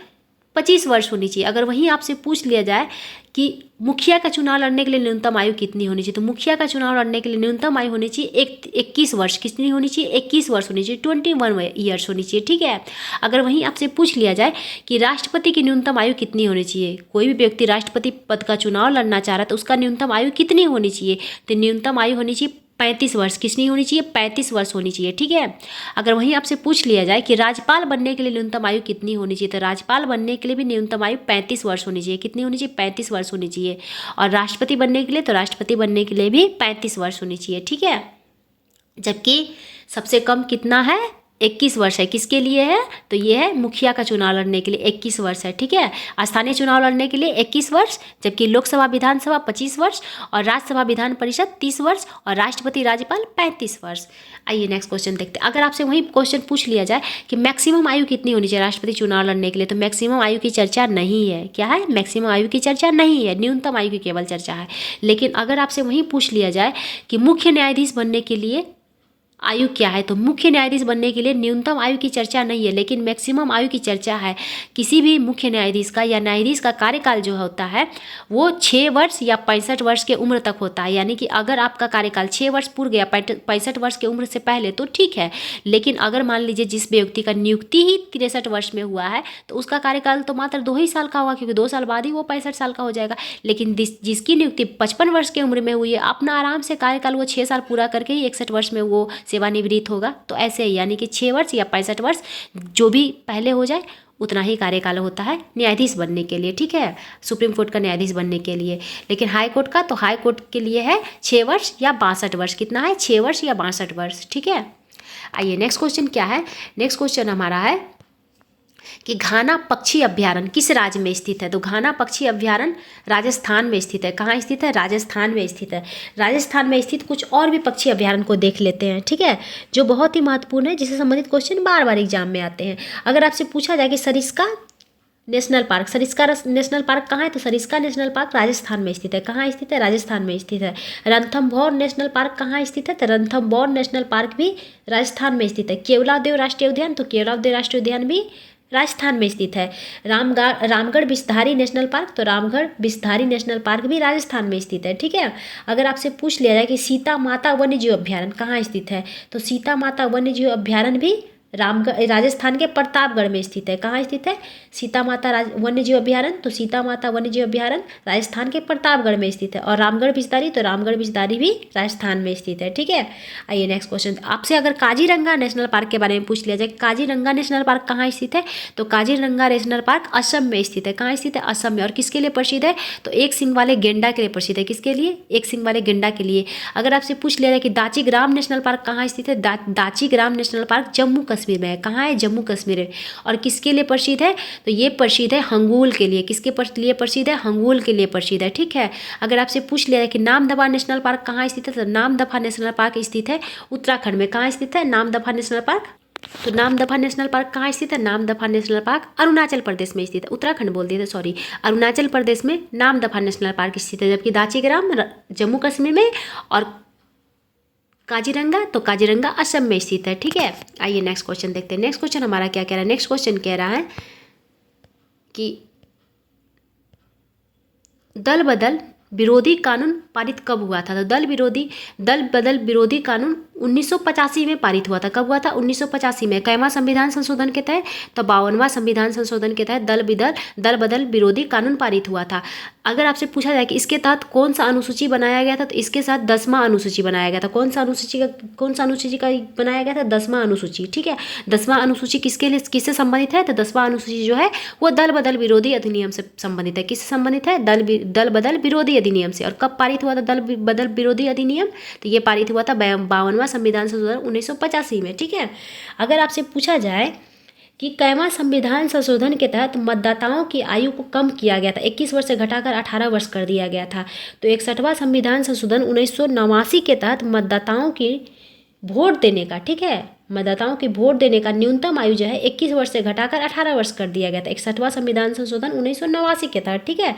25 वर्ष होनी चाहिए। अगर वहीं आपसे पूछ लिया जाए कि मुखिया का चुनाव लड़ने के लिए न्यूनतम आयु कितनी होनी चाहिए, तो मुखिया का चुनाव लड़ने के लिए न्यूनतम आयु होनी चाहिए 21 वर्ष। कितनी होनी चाहिए? 21 वर्ष होनी चाहिए, 21 ईयर्स होनी चाहिए। ठीक है। अगर वहीं आपसे पूछ लिया जाए कि राष्ट्रपति की न्यूनतम आयु कितनी होनी चाहिए, कोई भी व्यक्ति राष्ट्रपति पद का चुनाव लड़ना चाह रहा है तो उसका न्यूनतम आयु कितनी होनी चाहिए, तो न्यूनतम आयु होनी चाहिए 35 वर्ष। कितनी होनी चाहिए? 35 वर्ष होनी चाहिए। ठीक है। अगर वहीं आपसे पूछ लिया जाए कि राज्यपाल बनने के लिए न्यूनतम आयु कितनी होनी चाहिए, तो राज्यपाल बनने के लिए भी न्यूनतम आयु 35 वर्ष होनी चाहिए। कितनी होनी चाहिए? 35 वर्ष होनी चाहिए। और राष्ट्रपति बनने के लिए, तो राष्ट्रपति बनने के लिए भी 35 वर्ष होनी चाहिए। ठीक है। जबकि सबसे कम कितना है? 21 वर्ष है। किसके लिए है? तो ये है मुखिया का चुनाव लड़ने के लिए 21 वर्ष है। ठीक है। स्थानीय चुनाव लड़ने के लिए 21 वर्ष, जबकि लोकसभा विधानसभा 25 वर्ष और राज्यसभा विधान परिषद 30 वर्ष और राष्ट्रपति राज्यपाल 35 वर्ष। आइए नेक्स्ट क्वेश्चन देखते हैं। अगर आपसे वही क्वेश्चन पूछ लिया जाए कि मैक्सिमम आयु कितनी होनी चाहिए राष्ट्रपति चुनाव लड़ने के लिए, तो मैक्सिमम आयु की चर्चा नहीं है। क्या है? मैक्सिमम आयु की चर्चा नहीं है, न्यूनतम आयु की केवल चर्चा है। लेकिन अगर आपसे वहीं पूछ लिया जाए कि मुख्य न्यायाधीश बनने के लिए आयु क्या है, तो मुख्य न्यायाधीश बनने के लिए न्यूनतम आयु की चर्चा नहीं है, लेकिन मैक्सिमम आयु की चर्चा है। किसी भी मुख्य न्यायाधीश का या न्यायाधीश का कार्यकाल जो होता है वो 6 वर्ष या 65 वर्ष के उम्र तक होता है। यानी कि अगर आपका कार्यकाल 6 वर्ष पूर्ण गया 65 वर्ष की उम्र से पहले तो ठीक है, लेकिन अगर मान लीजिए जिस व्यक्ति का नियुक्ति ही 63 वर्ष में हुआ है तो उसका कार्यकाल तो मात्र 2 ही साल का होगा, क्योंकि 2 साल बाद ही वो 65 साल का हो जाएगा। लेकिन जिसकी नियुक्ति 55 वर्ष की उम्र में हुई है, अपना आराम से कार्यकाल वो 6 साल पूरा करके ही 61 वर्ष में वो सेवानिवृत्त होगा। तो ऐसे ही यानी कि 6 वर्ष या 65 वर्ष जो भी पहले हो जाए उतना ही कार्यकाल होता है न्यायाधीश बनने के लिए। ठीक है। सुप्रीम कोर्ट का न्यायाधीश बनने के लिए। लेकिन हाई कोर्ट का, तो हाई कोर्ट के लिए है 6 वर्ष या 62 वर्ष। कितना है? 6 वर्ष या 62 वर्ष। ठीक है। आइए नेक्स्ट क्वेश्चन क्या है। नेक्स्ट क्वेश्चन हमारा है कि घाना पक्षी अभ्यारण्य किस राज्य में स्थित है, तो घाना पक्षी अभ्यारण्य राजस्थान में स्थित है। कहाँ स्थित है? राजस्थान में स्थित है। राजस्थान में स्थित कुछ और भी पक्षी अभ्यारण्य को देख लेते हैं। ठीक है। जो बहुत ही महत्वपूर्ण है, जिससे संबंधित क्वेश्चन बार बार एग्जाम में आते हैं। अगर आपसे पूछा जाए कि Sariska national park, Sariska national park कहाँ है, तो सरिस्का नेशनल पार्क राजस्थान में स्थित है। कहाँ स्थित है? राजस्थान में स्थित है। रणथंभौर नेशनल पार्क कहाँ स्थित है, तो रणथंभौर नेशनल पार्क भी राजस्थान में स्थित है। केवलादेव राष्ट्रीय उद्यान, तो केवलादेव राष्ट्रीय उद्यान भी राजस्थान में स्थित है। रामगढ़ बिस्तारी नेशनल पार्क, तो रामगढ़ बिस्तारी नेशनल पार्क भी राजस्थान में स्थित है। ठीक है। अगर आपसे पूछ लिया जाए कि सीता माता वन्यजीव अभ्यारण्य कहाँ स्थित है, तो सीता माता वन्यजीव अभ्यारण्य भी राजस्थान के प्रतापगढ़ में स्थित है। कहाँ स्थित है? सीता माता वन्यजीव अभ्यारण्य, तो सीता माता वन्यजीव अभ्यारण्य राजस्थान के प्रतापगढ़ में स्थित है। और रामगढ़ बिस्तारी, तो रामगढ़ बिस्तारी भी राजस्थान में स्थित है। ठीक है। आइए नेक्स्ट क्वेश्चन। आपसे अगर काजीरंगा नेशनल पार्क के बारे में पूछ लिया जाए, काजीरंगा नेशनल पार्क कहाँ स्थित है, तो काजीरंगा नेशनल पार्क असम में स्थित है। कहाँ स्थित है? असम में। और किसके लिए प्रसिद्ध है, तो एक सिंग वाले गेंडा के लिए प्रसिद्ध है। किसके लिए? एक सिंग वाले गेंडा के लिए। अगर आपसे पूछ लिया जाए कि दाचीग्राम नेशनल पार्क कहाँ स्थित है, दाचीग्राम नेशनल पार्क जम्मू कश्मीर में है। कहाँ है? जम्मू कश्मीर है। और किसके लिए प्रसिद्ध है, तो ये प्रसिद्ध है हंगूल के लिए। किसके लिए प्रसिद्ध है? हंगूल के लिए प्रसिद्ध है। ठीक है। अगर आपसे पूछ लिया जाए कि नामदफा नेशनल पार्क कहाँ स्थित है, तो नामदफा नेशनल पार्क स्थित है उत्तराखंड में। कहाँ स्थित है नामदफा नेशनल पार्क, तो नामदफा नेशनल पार्क कहाँ स्थित है, नामदफा नेशनल पार्क अरुणाचल प्रदेश में स्थित है। उत्तराखंड बोल दिए थे, सॉरी, अरुणाचल प्रदेश में नामदफा नेशनल पार्क स्थित है। जबकि दाचीग्राम जम्मू कश्मीर में और काजीरंगा, तो काजीरंगा असम में स्थित है। ठीक है। आइए नेक्स्ट क्वेश्चन देखते हैं। नेक्स्ट क्वेश्चन हमारा क्या कह रहा है। नेक्स्ट क्वेश्चन कह रहा है कि दल बदल विरोधी कानून पारित कब हुआ था, तो दल बदल विरोधी कानून 1985 में पारित हुआ था। कब हुआ था? 1985 में। कैवां संविधान संशोधन के तहत? तो 52वां संविधान संशोधन के तहत दल बदल विरोधी कानून पारित हुआ था। अगर आपसे पूछा जाए कि इसके तहत कौन सा अनुसूची बनाया गया था, तो इसके साथ 10वां अनुसूची बनाया गया था। कौन सा अनुसूची का बनाया गया था? 10वां अनुसूची। ठीक है, 10वां अनुसूची किससे संबंधित है? तो 10वां अनुसूची जो है वो दल बदल विरोधी अधिनियम से संबंधित है। किससे संबंधित है? दल बदल विरोधी अधिनियम से। और कब पारित हुआ था दल बदल विरोधी अधिनियम? तो ये पारित हुआ था 52वां संविधान संशोधन 1985 में। ठीक है, अगर आपसे पूछा जाए कि कैवां संविधान संशोधन के तहत मतदाताओं की आयु को कम किया गया था, 21 वर्ष से घटाकर 18 वर्ष कर दिया गया था, तो 61वां संविधान संशोधन 1989 के तहत मतदाताओं की वोट देने का, ठीक है, मतदाताओं की वोट देने का न्यूनतम आयु जो है 21 वर्ष से घटाकर 18 वर्ष कर दिया गया था, 61वां संविधान संशोधन 1989 के तहत। ठीक है,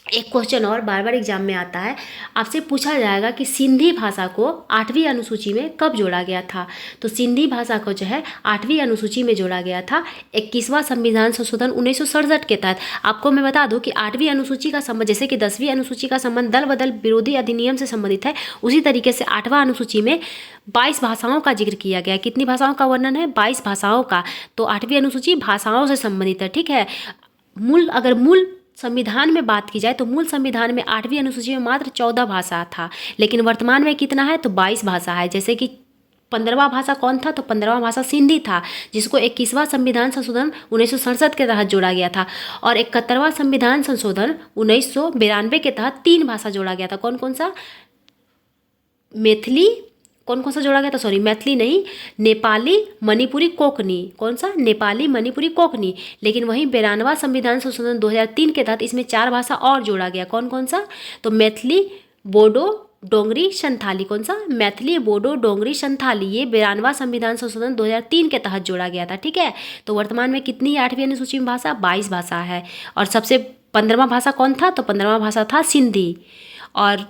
एक क्वेश्चन और बार बार एग्जाम में आता है, आपसे पूछा जाएगा कि सिंधी भाषा को 8वीं अनुसूची में कब जोड़ा गया था? तो सिंधी भाषा को जो है 8वीं अनुसूची में जोड़ा गया था 21वां संविधान संशोधन 1967 के तहत। आपको मैं बता दूं कि 8वीं अनुसूची का संबंध, जैसे कि 10वीं अनुसूची का संबंध दल बदल विरोधी अधिनियम से संबंधित है, उसी तरीके से 8वां अनुसूची में 22 भाषाओं का जिक्र किया गया है। कितनी भाषाओं का वर्णन है? 22 भाषाओं का। तो 8वीं अनुसूची भाषाओं से संबंधित है। ठीक है, अगर मूल संविधान में बात की जाए तो मूल संविधान में 8वीं अनुसूची में मात्र 14 भाषा था, लेकिन वर्तमान में कितना है? तो 22 भाषा है। जैसे कि 15वां भाषा कौन था? तो 15वां भाषा सिंधी था, जिसको 21वां संविधान संशोधन 1967 के तहत जोड़ा गया था। और 71वां संविधान संशोधन 1992 के तहत 3 भाषा जोड़ा गया था। कौन कौन सा? कौन सा जोड़ा गया था? सॉरी, मैथिली नहीं, नेपाली, मणिपुरी, कोंकणी। कौन सा? नेपाली, मणिपुरी, कोंकणी। लेकिन वहीं 92वां संविधान संशोधन 2003 के तहत इसमें 4 भाषा और जोड़ा गया। कौन कौन सा? तो मैथिली, बोडो, डोंगरी, संथाली। कौन सा? मैथिली, बोडो, डोंगरी, संथाली। ये 92वां संविधान संशोधन 2003 के तहत जोड़ा गया था। ठीक है, तो वर्तमान में कितनी 8वीं अनुसूची में भाषा? 22 भाषा है। और सबसे 15वां भाषा कौन था? तो 15वां भाषा था सिंधी। और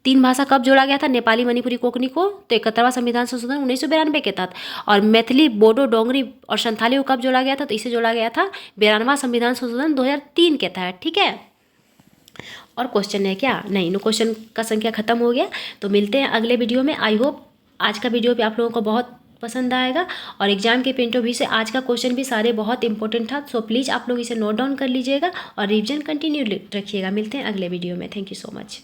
3 भाषा कब जोड़ा गया था? नेपाली, मणिपुरी, कोंकणी को तो 71वां संविधान संशोधन 1992 के तहत। और मैथिली, बोडो, डोंगरी और संथाली को कब जोड़ा गया था? तो इसे जोड़ा गया था 92वां संविधान संशोधन 2003 के तहत। ठीक है, और क्वेश्चन है क्या? नहीं, क्वेश्चन का संख्या खत्म हो गया। तो मिलते हैं अगले वीडियो में। आई होप आज का वीडियो भी आप लोगों को बहुत पसंद आएगा, और एग्जाम के पॉइंट ऑफ व्यू से आज का क्वेश्चन भी सारे बहुत इंपॉर्टेंट था। सो प्लीज़ आप लोग इसे नोट डाउन कर लीजिएगा और रिविजन कंटिन्यू रखिएगा। मिलते हैं अगले वीडियो में। Thank you so much.